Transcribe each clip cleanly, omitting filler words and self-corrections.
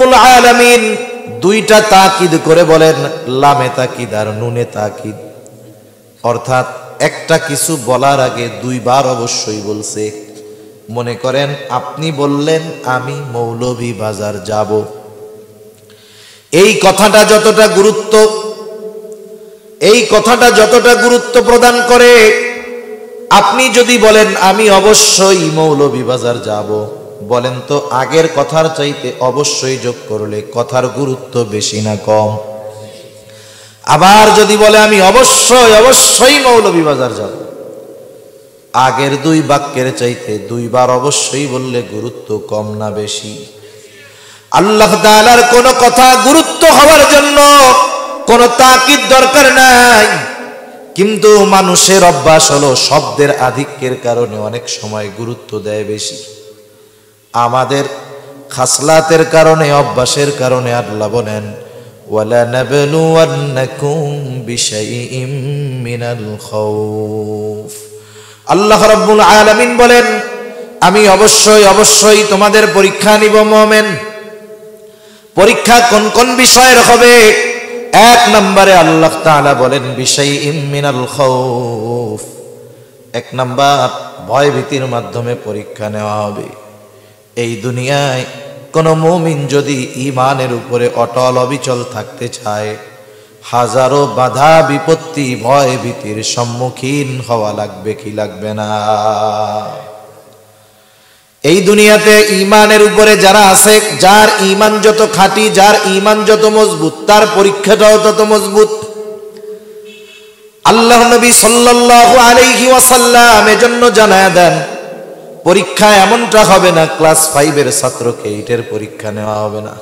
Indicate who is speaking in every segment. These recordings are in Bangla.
Speaker 1: রব্বুল আলামিন দুইটা তাকিদ করে বলেন, লামে তাকিদ আর নুনে তাকিদ, অর্থাৎ একটা কিছু বলার আগে দুইবার অবশ্যই বলছে। মনে করেন আপনি বললেন আমি মৌলভীবাজার যাব, এই কথাটা যতটা গুরুত্ব প্রদান করে, আপনি যদি বলেন আমি অবশ্যই মৌলভীবাজার যাব, বলেন তো আগের কথার চাইতে অবশ্যই যোগ করলে কথার গুরুত্ব বেশি না কম? আবার যদি বলে আমি অবশ্যই মৌলভীবাজার যাব, আগের দুই বাক্যের চাইতে দুইবার অবশ্যই বললে গুরুত্ব কম না বেশি? আল্লাহ তাআলার কোন কথা গুরুত্ব হওয়ার জন্য কোন তাকিদ দরকার নাই, কিন্তু মানুষের অভ্যাস হলো শব্দের আধিক্যের কারণে অনেক সময় গুরুত্ব দেয় বেশি। আমাদের খাসলাতের কারণে, অভ্যাসের কারণে আল্লাহ বলেন ওয়ালা নাবলুওয়ান্নাকুম বিশাইইম মিনাল খাউফ। আল্লাহ রাব্বুল আলামিন বলেন আমি অবশ্যই তোমাদের পরীক্ষা নিব মুমিন। পরীক্ষা কোন কোন বিষয়ের হবে? এক নম্বরে আল্লাহ তাআলা বলেন বিশাইইম মিনাল খাউফ, এক নম্বর ভয় ভীতির মাধ্যমে পরীক্ষা নেওয়া হবে। এই দুনিয়ায় কোন মুমিন যদি ঈমানের উপরে অটল অবিচল থাকতে চায়, হাজারো বাধা বিপত্তি ভয় ভীতির সম্মুখীন হওয়া লাগবে কি লাগবে না? এই দুনিয়াতে ঈমানের উপরে যারা আছে, যার ঈমান যত খাঁটি, যার ঈমান যত মজবুত, তার পরীক্ষাটাও তত মজবুত। আল্লাহ নবী সাল্লাল্লাহু আলাইহি ওয়াসাল্লাম এজন্য জানায়া দেন পরীক্ষা এমনটা হবে না ক্লাস 5 এর ছাত্রকে 8 এর পরীক্ষা নেওয়া হবে না,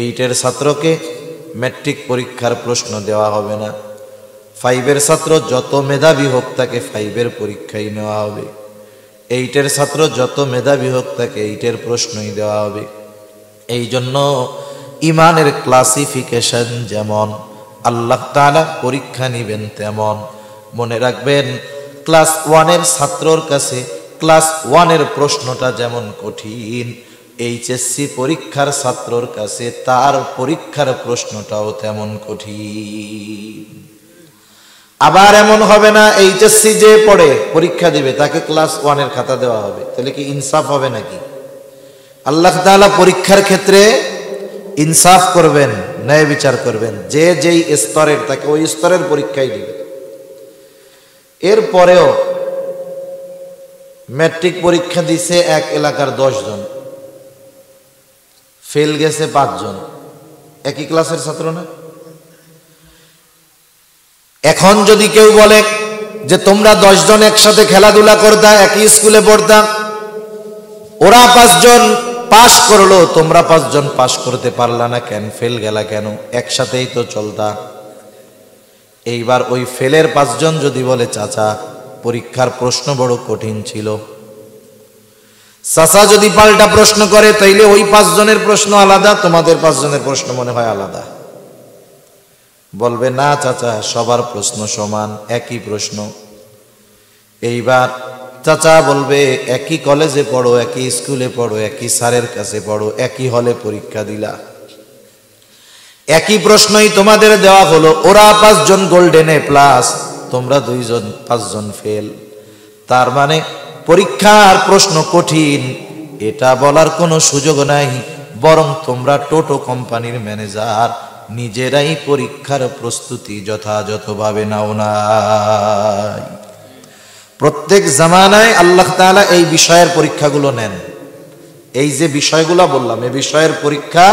Speaker 1: 8 এর ছাত্রকে ম্যাট্রিক পরীক্ষার প্রশ্ন দেওয়া হবে না, 5 এর ছাত্র যত মেধাবী হোক তাকে 5 এর পরীক্ষাই নেওয়া হবে, 8 এর ছাত্র যত মেধাবী হোক তাকে 8 এর প্রশ্নই দেওয়া হবে। এই জন্য ইমানের ক্লাসিফিকেশন যেমন আল্লাহ তাআলা পরীক্ষা নিবেন তেমন। মনে রাখবেন ক্লাস 1 এর ছাত্রর কাছে ক্লাস 1 এর প্রশ্নটা যেমন কঠিন, এইচএসসি পরীক্ষার ছাত্রর কাছে তার পরীক্ষার প্রশ্নটাও তেমন কঠিন। আবার এমন হবে না এইচএসসি যে পড়ে পরীক্ষা দিবে তাকে ক্লাস 1 এর খাতা দেওয়া হবে, তাহলে কি ইনসাফ হবে নাকি? আল্লাহ তাআলা পরীক্ষার ক্ষেত্রে ইনসাফ করবেন, ন্যায় বিচার করবেন, যে যেই স্তরের তাকে ওই স্তরের পরীক্ষাই দিবে। এরপরেও ম্যাট্রিক পরীক্ষা দিছে এক এলাকার 10 জন, ফেল গেছে 5 জন, একই ক্লাসের ছাত্র না? এখন যদি কেউ বলে যে তোমরা 10 জন একসাথে খেলাধুলা করতা, একই স্কুলে পড়তা, ওরা 5 জন পাস করলো, তোমরা 5 জন পাস করতে পারলা না কেন, ফেল গেলা কেন? একসাথেই তো চলতা। এইবার ওই ফেলের 5 জন যদি বলে চাচা পরীক্ষার প্রশ্ন বড় কঠিন ছিল, চাচা যদি পাল্টা প্রশ্ন করে তাইলে ওই 5 জনের প্রশ্ন আলাদা, তোমাদের 5 জনের প্রশ্ন মনে হয় আলাদা। বলবে না চাচা সবার প্রশ্ন সমান, একই প্রশ্ন। এইবার চাচা বলবে একই কলেজে পড়ো, একই স্কুলে পড়ো, একই স্যারের কাছে পড়ো, একই হলে পরীক্ষা দিলা, একই প্রশ্নই তোমাদের দেওয়া হলো, ওরা 5 জন গোল্ডেন এ প্লাস, তোমরা 2 জন 5 জন ফেল। তার মানে পরীক্ষার প্রশ্ন কঠিন এটা বলার কোনো সুযোগ নাই, বরং তোমরা টোটো কোম্পানির ম্যানেজার নিজেরাই পরীক্ষার প্রস্তুতি যথাযথভাবে নাও নাই। প্রত্যেক জামানায় আল্লাহ তাআলা এই বিষয়ের পরীক্ষাগুলো নেন। এই যে বিষয়গুলো বললাম এই বিষয়ের পরীক্ষা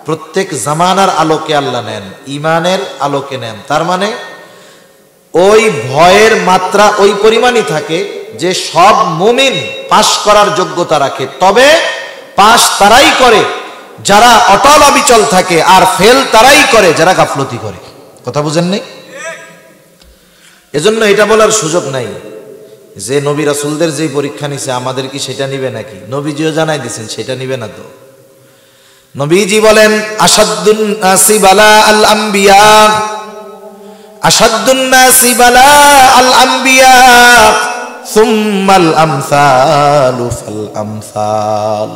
Speaker 1: প্রত্যেক জামানার আলোকে আল্লাহ নেন, ইমানের আলোকে নেন। তার মানে ওই ভয়ের মাত্রা ওই পরিমাণই থাকে যে সব মুমিন পাশ করার যোগ্যতা রাখে, তবে পাশ তারাই করে যারা অটল অবিচল থাকে, আর ফেল তারাই করে যারা গাফলতি করে। কথা বুঝেন নাই? এজন্য এটা বলার সুযোগ নাই যে নবী রাসূলদের যে পরীক্ষা নিছে আমাদের কি সেটা নিবে নাকি? নবীজিও জানাই দিয়েছেন সেটা নিবে না। তো নবীজি বলেন আশাদ্দুন নাসি বালা আল আম্বিয়া, আশাদ্দুন নাসি বালা আল আম্বিয়া সুম্মাল আমসালু ফাল আমসাল।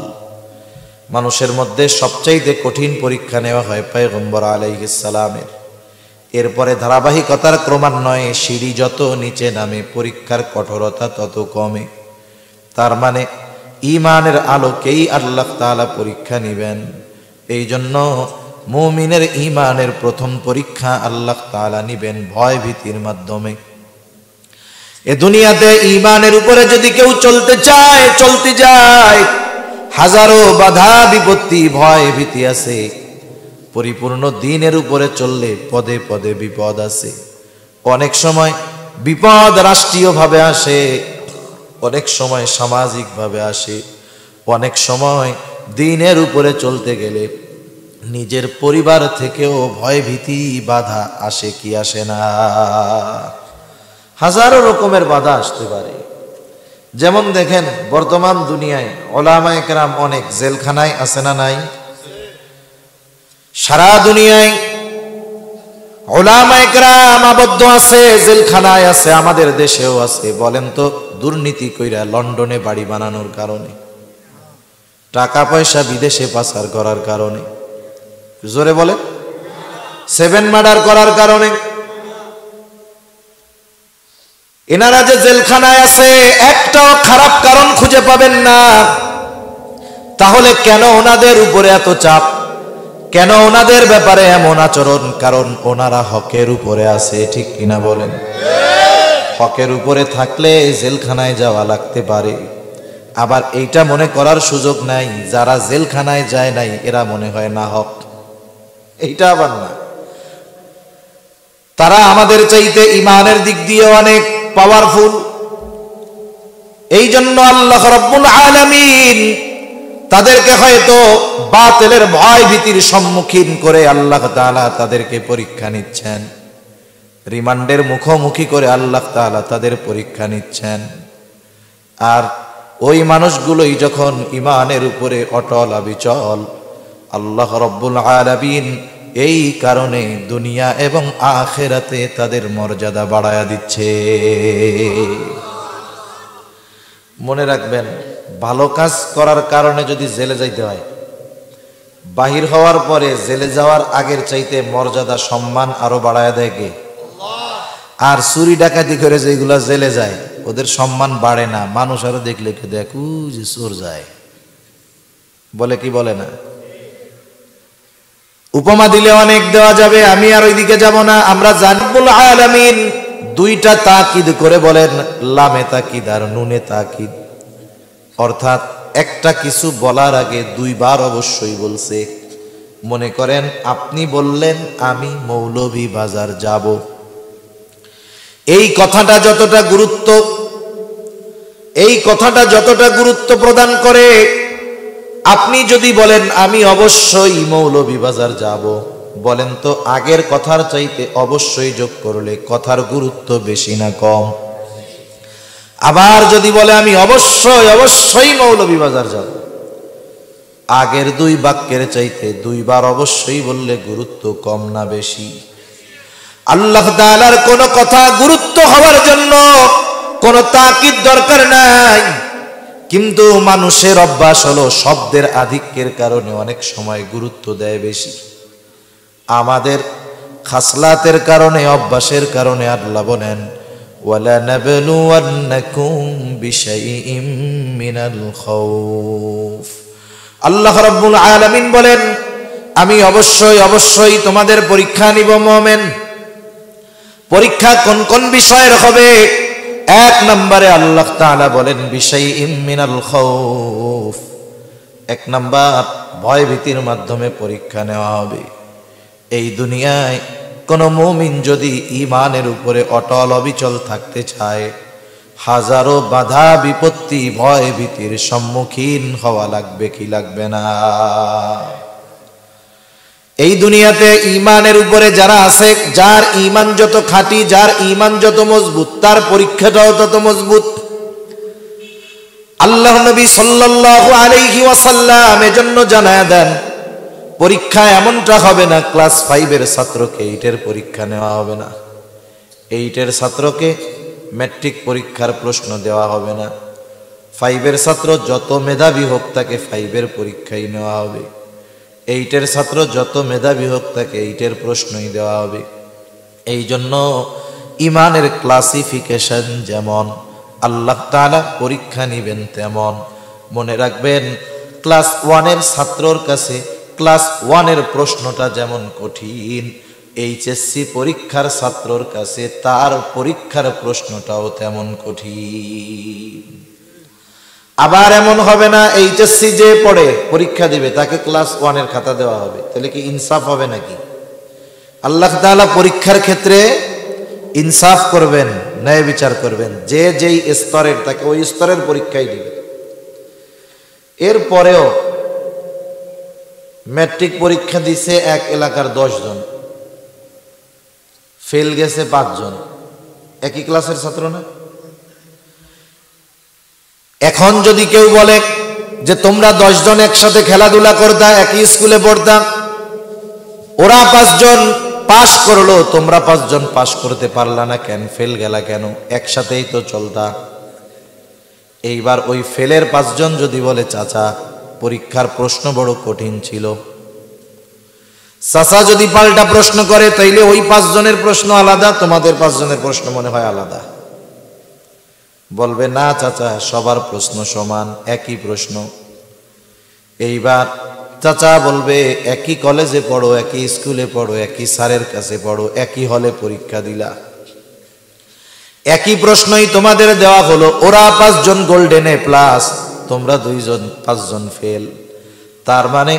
Speaker 1: মানুষের মধ্যে সবচাইতে কঠিন পরীক্ষা নেওয়া হয় পয়গম্বর আলাইহিস সালামের। এরপরে ধারাবাহিকতার ক্রমান্বয়ে সিঁড়ি যত নিচে নামে পরীক্ষার কঠোরতা তত কমে। তার মানে ঈমানের আলোকেই আল্লাহ তাআলা পরীক্ষা নেবেন। এই জন্য মুমিনের ঈমানের প্রথম পরীক্ষা আল্লাহ তাআলা নেবেন ভয় ভীতির মাধ্যমে। এ দুনিয়াতে ঈমানের উপরে যদি কেউ চলতে চায়, চলতে যায়, হাজারো বাধা বিপত্তি ভয় ভীতি আছে। পরিপূর্ণ দ্বীনের উপরে চললে পদে পদে বিপদ আছে। অনেক সময় বিপদ রাষ্ট্রীয়ভাবে আসে, অনেক সময় সামাজিকভাবে আসে, অনেক সময় দ্বীনের উপরে চলতে গেলে নিজের পরিবার থেকেও ভয় ভীতি বাধা আসে কি আসে না? হাজারো রকমের বাধা আসতে পারে। যেমন দেখেন বর্তমান দুনিয়ায় উলামায়ে কেরাম অনেক জেলখানায় আছে না নাই? সারা দুনিয়ায় উলামায়ে কেরাম আবদ্ধ আছে, জেলখানায় আছে, আমাদের দেশেও আছে। বলেন তো দুর্নীতি কইরা লন্ডনে বাড়ি বানানোর কারণে, টাকা পয়সা বিদেশে পাচার করার কারণে, জোরে বলে 7 মার্ডার করার কারণে এনারা যে জেলখানায় আছে একটাও খারাপ কারণ খুঁজে পাবেন না। তাহলে কেন ওনাদের উপরে এত চাপ, কেন ওনাদের ব্যাপারে এমন আচরণ? কারণ ওনারা হকের উপরে আছে, ঠিক কিনা বলেন? হকের উপরে থাকলে জেলখানায় যাওয়া লাগতে পারে। আবার এইটা মনে করার সুযোগ নাই যারা জেলখানায় যায় নাই এরা মনে হয় না হক, এইটা আবার না। তারা আমাদের চাইতে ঈমানের দিক দিয়ে অনেক পাওয়ারফুল। এই জন্য আল্লাহ রাব্বুল আলামিন তাদেরকে হয়তো বাতিলের ভয় ভীতির সম্মুখীন করে আল্লাহ তাআলা তাদেরকে পরীক্ষা নিচ্ছেন, রিমান্ডের মুখোমুখি করে আল্লাহ তাআলা তাদের পরীক্ষা নিচ্ছেন। আর ওই মানুষগুলোই যখন ঈমানের উপরে অটল অবিচল, আল্লাহ রাব্বুল আলামিন এই কারণে দুনিয়া এবং আখিরাতে তাদের মর্যাদা বাড়ায়া দিচ্ছে। মনে রাখবেন, ভালো কাজ করার কারণে যদি জেলে যাইতে হয়, বাহির হওয়ার পরে জেলে যাওয়ার আগের চাইতে মর্যাদা সম্মান আরো বাড়ায়া দেয় কে? আর চুরি ডাকাতি করে যেগুলা জেলে যায় ওদের সম্মান বাড়ে না। মানুষ আরো দেখলে কে দেখু যে চোর যায়, বলে কি বলে না? উপমা দিলে অনেক দেওয়া যাবে, আমি আর ওইদিকে যাব না। আমরা জানিবুল আলামিন দুইটা তাকিদ করে বলেন, লামে তাকিদ আর নুনে তাকিদ। অর্থাৎ একটা কিছু বলার আগে দুইবার অবশ্যই বলছে। মনে করেন আপনি বললেন আমি মৌলভী বাজার যাব, এই কথাটা যতটা গুরুত্ব প্রদান করে, আপনি যদি বলেন আমি অবশ্যই মৌলভী বাজার যাব, বলেন তো আগের কথার চাইতে অবশ্যই যোগ করলে কথার গুরুত্ব বেশি না কম? আবার যদি বলে আমি অবশ্যই মৌলভী বাজার যাব, আগের দুই বাক্যের চাইতে দুইবার অবশ্যই বললে গুরুত্ব কম না বেশি? আল্লাহ তাআলার কোন কথা গুরুত্ব হওয়ার জন্য কোন তাকিদ দরকার নাই, কিন্তু মানুষের অভ্যাস হলো শব্দের আধিক্যের কারণে অনেক সময় গুরুত্ব দেয় বেশি। আমাদের খাসলাতের কারণে, অভ্যাসের কারণে আল্লাহ বলেন ওয়ালা নাবলুওয়ান্নাকুম বিশাইইম মিনাল খাউফ। আল্লাহ রাব্বুল আলামিন বলেন আমি অবশ্যই তোমাদের পরীক্ষা নিব মুমিন। পরীক্ষা কোন কোন বিষয়ের হবে? এক নম্বরে আল্লাহ তাআলা বলেন বিশাইইম মিনাল খাউফ, এক নাম্বার ভয় ভীতির মাধ্যমে পরীক্ষা নেওয়া হবে। এই দুনিয়ায় কোন মুমিন যদি ঈমানের উপরে অটল অবিচল থাকতে চায়, হাজারো বাধা বিপত্তি ভয় ভীতির সম্মুখীন হওয়া লাগবে কি লাগবে না? এই দুনিয়াতে ঈমানের উপরে যারা আছে, যার ঈমান যত খাঁটি, যার ঈমান যত মজবুত, তার পরীক্ষাটাও তত মজবুত। আল্লাহ নবী সাল্লাল্লাহু আলাইহি ওয়াসাল্লাম এজন্য জানায়া দেন পরীক্ষা এমনটা হবে না ক্লাস 5 এর ছাত্রকে 8 এর পরীক্ষা নেওয়া হবে না, 8 এর ছাত্রকে ম্যাট্রিক পরীক্ষার প্রশ্ন দেওয়া হবে না, ফাইভের ছাত্র যত মেধাবী হোক তাকে ফাইভের পরীক্ষাই নেওয়া হবে, 8-এর ছাত্র যত মেধাবী হোক তাকে 8-এর প্রশ্নই দেওয়া হবে। এই জন্য ইমানের ক্লাসিফিকেশন যেমন আল্লাহ তাআলা পরীক্ষা নিবেন তেমন। মনে রাখবেন, ক্লাস 1-এর ছাত্রর কাছে ক্লাস 1-এর প্রশ্নটা যেমন কঠিন, এইচএসসি পরীক্ষার ছাত্রর কাছে তার পরীক্ষার প্রশ্নটাও তেমন কঠিন। আবার এমন হবে না এইচএসসি যে পড়ে পরীক্ষা দিবে তাকে ক্লাস 1-এর খাতা দেওয়া হবে, তাহলে কি ইনসাফ হবে নাকি? আল্লাহ তাআলা পরীক্ষার ক্ষেত্রে ইনসাফ করবেন, ন্যায় বিচার করবেন, যে যেই স্তরের তাকে ওই স্তরের পরীক্ষাই দিবে। এরপরেও ম্যাট্রিক পরীক্ষা দিছে এক এলাকার 10 জন, ফেল গেছে 5 জন, একই ক্লাসের ছাত্র না? এখন যদি কেউ বলে যে তোমরা 10 জন একসাথে খেলাধুলা করতা, একই স্কুলে পড়তা, ওরা 5 জন পাশ করলো, তোমরা 5 জন পাশ করতে পারলা না কেন, ফেল গেলা কেন? একসাথেই তো চলতা। এইবার ওই ফেলের 5 জন যদি বলে চাচা পরীক্ষার প্রশ্ন বড় কঠিন ছিল, চাচা যদি পাল্টা প্রশ্ন করে তাইলে ওই 5 জনের প্রশ্ন আলাদা, তোমাদের 5 জনের প্রশ্ন মনে হয় আলাদা। বলবে না চাচা সবার প্রশ্ন সমান, একই প্রশ্ন। এইবার চাচা বলবে একই কলেজে পড়ো, একই স্কুলে পড়ো, একই স্যারের কাছে পড়ো, একই হলে পরীক্ষা দিলা, একই প্রশ্নই তোমাদের দেওয়া হলো, ওরা 5 জন গোল্ডেন এ প্লাস, তোমরা 2 জন 5 জন ফেল। তার মানে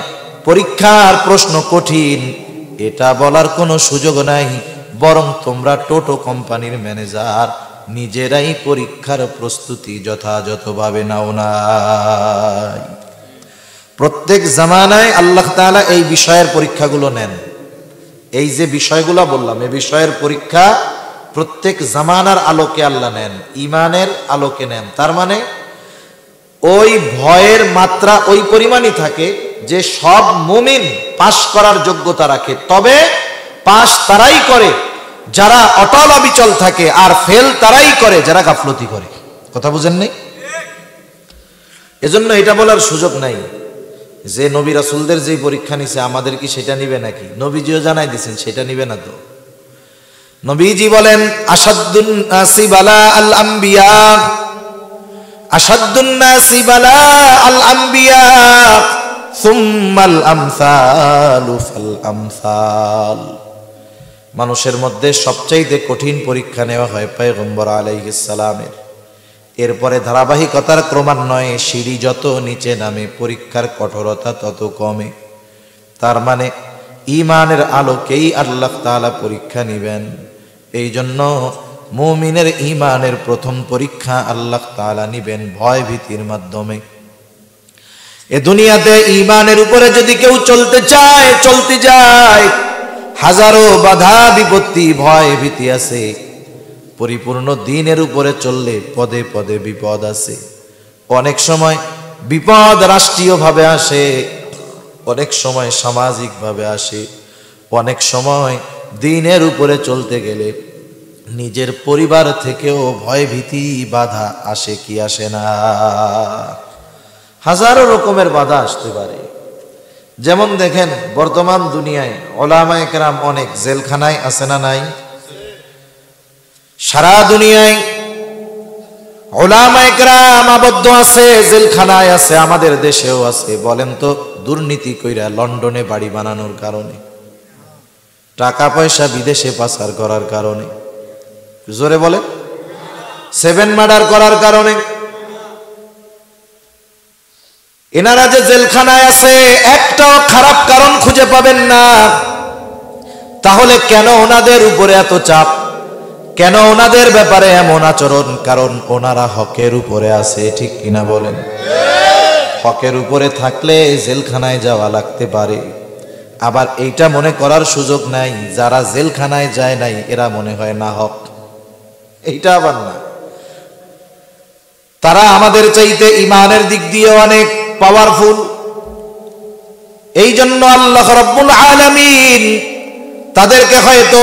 Speaker 1: পরীক্ষার প্রশ্ন কঠিন এটা বলার কোনো সুযোগ নাই, বরং তোমরা টোটো কোম্পানির ম্যানেজার নিজেরাই পরীক্ষার প্রস্তুতি যথাযথভাবে নাও নাই। প্রত্যেক জামানায় আল্লাহ তাআলা এই বিষয়ের পরীক্ষাগুলো নেন। এই যে বিষয়গুলো বললাম, এই বিষয়ের পরীক্ষা প্রত্যেক জামানার আলোকে আল্লাহ নেন, ইমানের আলোকে নেন। তার মানে ওই ভয়ের মাত্রা ওই পরিমাণই থাকে যে সব মুমিন পাশ করার যোগ্যতা রাখে, তবে পাশ তারাই করে যারা অটল অবিচল থাকে, আর ফেল তারাই করে যারা গাফলতি করে। কথা বুঝেন নাই? এজন্য এটা বলার সুযোগ নাই যে নবী রাসূলদের যে পরীক্ষা নিছে আমাদের কি সেটা নিবে নাকি? নবীজিও জানাই দিয়েছেন সেটা নিবে না। তো নবীজি বলেন আশাদ্দুন নাসি বালা আল আম্বিয়া, আশাদ্দুন নাসি বালা আল আম্বিয়া সুম্মাল আমসালু ফাল আমসাল। মানুষের মধ্যে সবচাইতে কঠিন পরীক্ষা নেওয়া হয় পয়গম্বর আলাইহিস সালামের। এরপরে ধারাবাহিকতার ক্রমান্বয়ে সিঁড়ি যত নিচে নামে পরীক্ষার কঠোরতা তত কমে। তার মানে ইমানের আলোকেই আল্লাহ তাআলা পরীক্ষা নিবেন। এই জন্য মুমিনের ইমানের প্রথম পরীক্ষা আল্লাহ তাআলা নিবেন ভয় ভীতির মাধ্যমে। এ দুনিয়াতে ইমানের উপরে যদি কেউ চলতে চায়, চলতে যায়, হাজারো বাধা বিপত্তি ভয় ভীতি আছে। পরিপূর্ণ দ্বীনের উপরে চললে পদে পদে বিপদ আছে। অনেক সময় বিপদ রাষ্ট্রীয়ভাবে আসে, অনেক সময় সামাজিকভাবে আসে, অনেক সময় দ্বীনের উপরে চলতে গেলে নিজের পরিবার থেকেও ভয় ভীতি বাধা আসে কি আসে না? হাজারো রকমের বাধা আসতে পারে। যেমন দেখেন বর্তমান দুনিয়ায় ওলামায়ে কেরাম অনেক জেলখানায় আছে না নাই? সারা দুনিয়ায় ওলামায়ে কেরাম আবদ্ধ আছে, জেলখানায় আছে, আমাদের দেশেও আছে। বলেন তো দুর্নীতি কইরা লন্ডনে বাড়ি বানানোর কারণে, টাকা পয়সা বিদেশে পাচার করার কারণে, জোরে বলে 7 মার্ডার করার কারণে এনারা যে জেলখানায় আছে একটাও খারাপ কারণ খুঁজে পাবেন না। তাহলে কেন ওনাদের উপরে এত চাপ, কেন ওনাদের ব্যাপারে এমন আচরণ? কারণ ওনারা হকের উপরে আছে, ঠিক কিনা বলেন? হকের উপরে থাকলে জেলখানায় যাওয়া লাগতে পারে। আবার এইটা মনে করার সুযোগ নাই যারা জেলখানায় যায় নাই এরা মনে হয় না হক, এইটা আবার না। তারা আমাদের চাইতে ইমানের দিক দিয়ে অনেক পাওয়ারফুল। এই জন্য আল্লাহ রাব্বুল আলামিন তাদেরকে হয়তো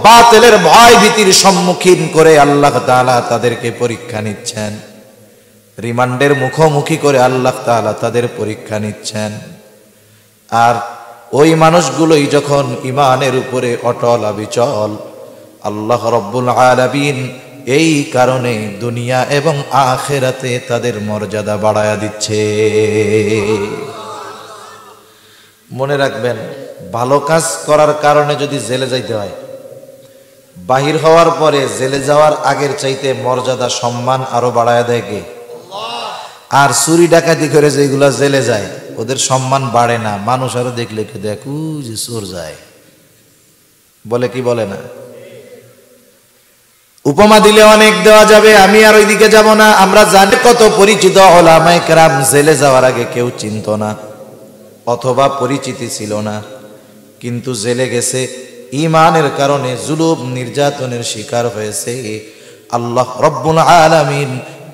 Speaker 1: বাতিলের ভয় ভীতির সম্মুখীন করে আল্লাহ তাআলা তাদেরকে পরীক্ষা নিচ্ছেন। রিমান্ডের মুখোমুখি করে আল্লাহ তাআলা তাদের পরীক্ষা নিচ্ছেন। আর ওই মানুষগুলোই যখন ঈমানের উপরে অটল অবিচল, আল্লাহ রাব্বুল আলামিন এই কারণে দুনিয়া এবং আখিরাতে তাদের মর্যাদা বাড়ায়া দিচ্ছে। মনে রাখবেন, ভালো কাজ করার কারণে যদি জেলে যাইতে হয়, বাহির হওয়ার পরে জেলে যাওয়ার আগের চাইতে মর্যাদা সম্মান আরো বাড়ায়া দেয় কে? আর চুরি ডাকাতি করে যেগুলা জেলে যায় ওদের সম্মান বাড়ে না, মানুষ আরো দেখলে কে দেখু যে চোর যায় বলে, কি বলে না? উপমা দিলে অনেক দেওয়া যাবে, আমি আর ওইদিকে যাব না। আমরা জানি কত পরিচিত উলামায়ে কেরাম জেলে যাওয়ার আগে কেউ চিনত না অথবা পরিচিতি ছিল না, কিন্তু জেলে গেছে ঈমানের কারণে, জুলুম নির্যাতনের শিকার হয়েছে। আল্লাহ রব্বুল আলামিন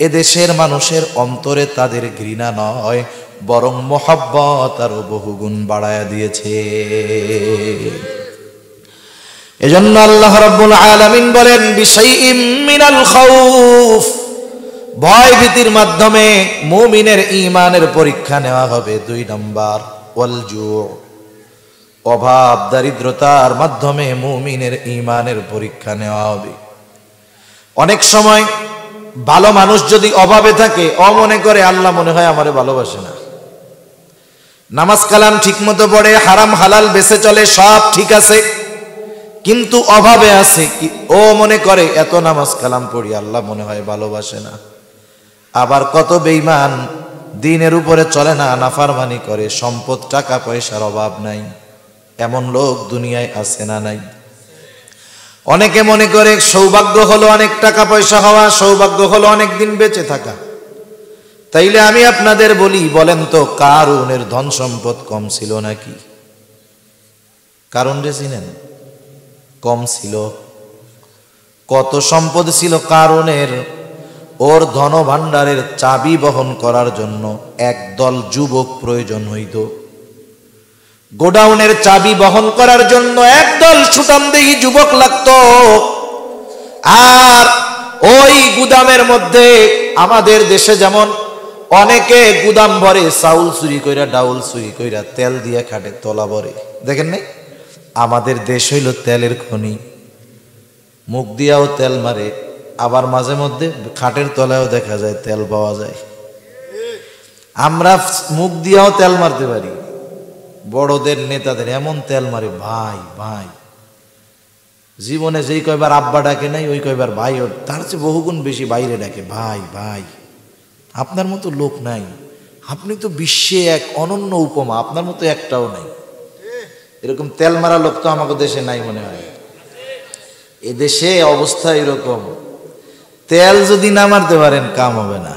Speaker 1: এদেশের মানুষের অন্তরে তাদের ঘৃণা নয় বরং মহব্বত আরো বহুগুণ বাড়ায়া দিয়েছে। এজন্য আল্লাহ রাব্বুল আলামিন বলেন, বিশাইইম মিনাল খাউফ, ভয় ভীতির মাধ্যমে মুমিনের ঈমানের পরীক্ষা নেওয়া হবে। 2 নাম্বার ওয়াল জু, অভাব দারিদ্রতার মাধ্যমে মুমিনের ঈমানের পরীক্ষা নেওয়া হবে। অনেক সময় ভালো মানুষ যদি অভাবে থাকে, মনে করে আল্লাহ মনে হয় আমারে ভালোবাসে না। নামাজ কালাম ঠিক মতো পড়ে, হারাম হালাল বেঁচে চলে, সব ঠিক আছে, কিন্তু অভাবে আছে, ও মনে করে এত নামাজ কালাম পড়ি আল্লাহ মনে হয় ভালোবাসে না। আবার কত বেঈমান দ্বীনের উপরে চলে না, নাফরমানি করে, সম্পদ টাকা পয়সার অভাব নাই, এমন লোক দুনিয়ায় আছে না নাই? অনেকে মনে করে সৌভাগ্য হলো অনেক টাকা পয়সা হওয়া, সৌভাগ্য হলো অনেক দিন বেঁচে থাকা। তাইলে আমি আপনাদের বলি, বলেন তো কারুনের ধন সম্পদ কম ছিল নাকি? কারুন রে চিনেন? কম ছিল। কত সম্পদ ছিল কারুনের? ওর ধন ভাণ্ডারের চাবি বহন করার জন্য একদল যুবক প্রয়োজন হইত। গোডাউনের চাবি বহন করার জন্য একদল সুঠামদেহী যুবক লাগতো। আর ওই গুদামের মধ্যে আমাদের দেশে যেমন অনেকে গুদাম ভরে চাউল চুরি কইরা, ডাউল চুরি কইরা, তেল দিয়ে খাটে, তলা ভরে, দেখেন নাই? আমাদের দেশ হইল তেলের খনি, মুখ দিয়াও তেল মারে, আবার মাঝে মধ্যে খাটের তলায়ও দেখা যায় তেল পাওয়া যায়। আমরা মুখ দিয়াও তেল মারতে পারি, বড়দের নেতাদের এমন তেল মারে, ভাই ভাই, জীবনে যেই কয়বার আব্বা ডাকে নাই ওই কয়বার ভাই, তার চেয়ে বহুগুণ বেশি বাইরে ডাকে, ভাই ভাই। আপনার মতো লোক নাই, আপনি তো বিশ্বে এক অনন্য উপমা, আপনার মতো একটাও নাই। এরকম তেল মারা লোক তো আমাদের দেশে নাই মনে হয়। এ দেশে অবস্থা এরকম, তেল যদি না মারতে পারেন কাম হবে না।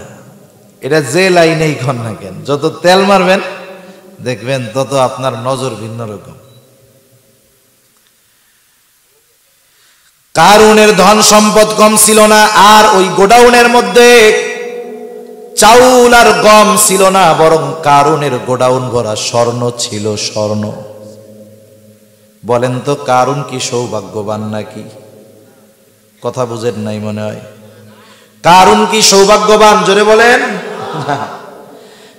Speaker 1: এটা যে লাইনেই খন না কেন, যত তেল মারবেন দেখবেন তত আপনার নজর ভিন্ন রকম। কারুনের ধন সম্পদ কম ছিল না, আর ওই গোডাউনের মধ্যে চাউল আর গম ছিল না, বরং কারুনের গোডাউন ভরা স্বর্ণ ছিল, স্বর্ণ। বলেন তো কারুন কি সৌভাগ্যবান নাকি? কথা বুঝেন নাই মনে হয়। কারুন কি সৌভাগ্যবান? জোরে বলেন।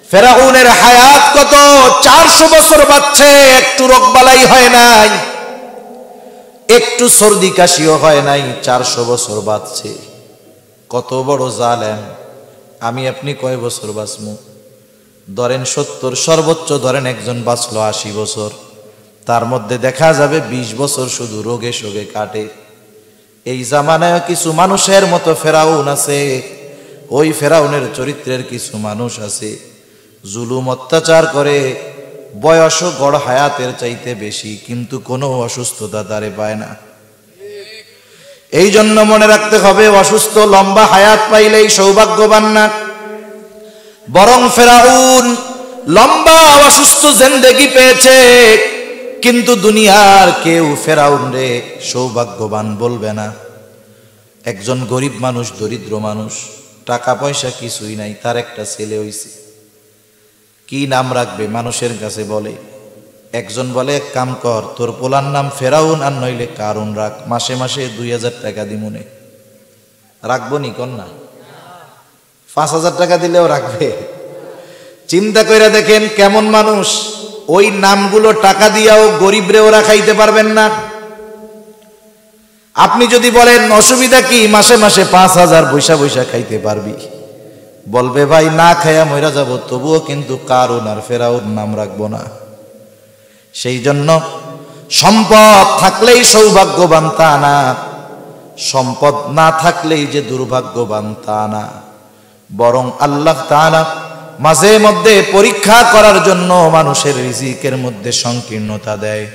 Speaker 1: ফেরাউনের হায়াত কত? 400 বছর বাঁচছে, একটু রোগবালাই হয় নাই, একটু সর্দি কাশিও হয় নাই, 400 বছর বাঁচছে। কত বড় জালেম! আমি আপনি কয় বছর বাঁচমু? ধরেন 70, সর্বোচ্চ ধরেন একজন বাঁচলো 80 বছর, তার মধ্যে দেখা যাবে 20 বছর শুধু রোগে শোগে কাটে। এই জামানায় কিছু মানুষের মতো ফেরাউন আছে, ওই ফেরাউনের চরিত্রের কিছু মানুষ আছে, জুলুম অত্যাচার করে, বয়স গড় হায়াতের চাইতে বেশি, কিন্তু কোনো অসুস্থতা তারে পায় না। এই জন্য মনে রাখতে হবে, অসুস্থ লম্বা হায়াত পাইলেই সৌভাগ্যবান না, বরং ফেরাউন লম্বা অসুস্থ জিন্দেগি পেয়েছে, কিন্তু দুনিয়ার কেউ ফেরাউন রে সৌভাগ্যবান বলবে না। একজন গরিব মানুষ, দরিদ্র মানুষ, টাকা পয়সা কিছুই নাই, তার একটা ছেলে হইছে, কি নাম রাখবে? মানুষের কাছে বলে, একজন বলে এক কাম কর, তোর পোলার নাম ফেরাউন আর নইলে কারুন রাখ, মাসে মাসে 2000 টাকা দিমুনে। রাখবো নি কন্যা? 5,000 টাকা দিলেও রাখবে? চিন্তা করে দেখেন কেমন মানুষ। ওই নামগুলো টাকা দিয়াও গরিবরে ওরা খাইতে পারবেন না। আপনি যদি বলেন অসুবিধা কি, মাসে মাসে 5,000 বৈশা বৈশা খাইতে পারবি, বলবে ভাই না খাইয়া মইরা যাব, তবুও কিন্তু কারুন আর ফেরাউন নাম রাখবো না। সেই জন্য সম্পদ থাকলেই সৌভাগ্যবান তা না, সম্পদ না থাকলেই যে দুর্ভাগ্যবান তা না, বরং আল্লাহ তাআলা মাঝে মধ্যে পরীক্ষা করার জন্য মানুষের রিজিকের মধ্যে সংকীর্ণতা দেয়।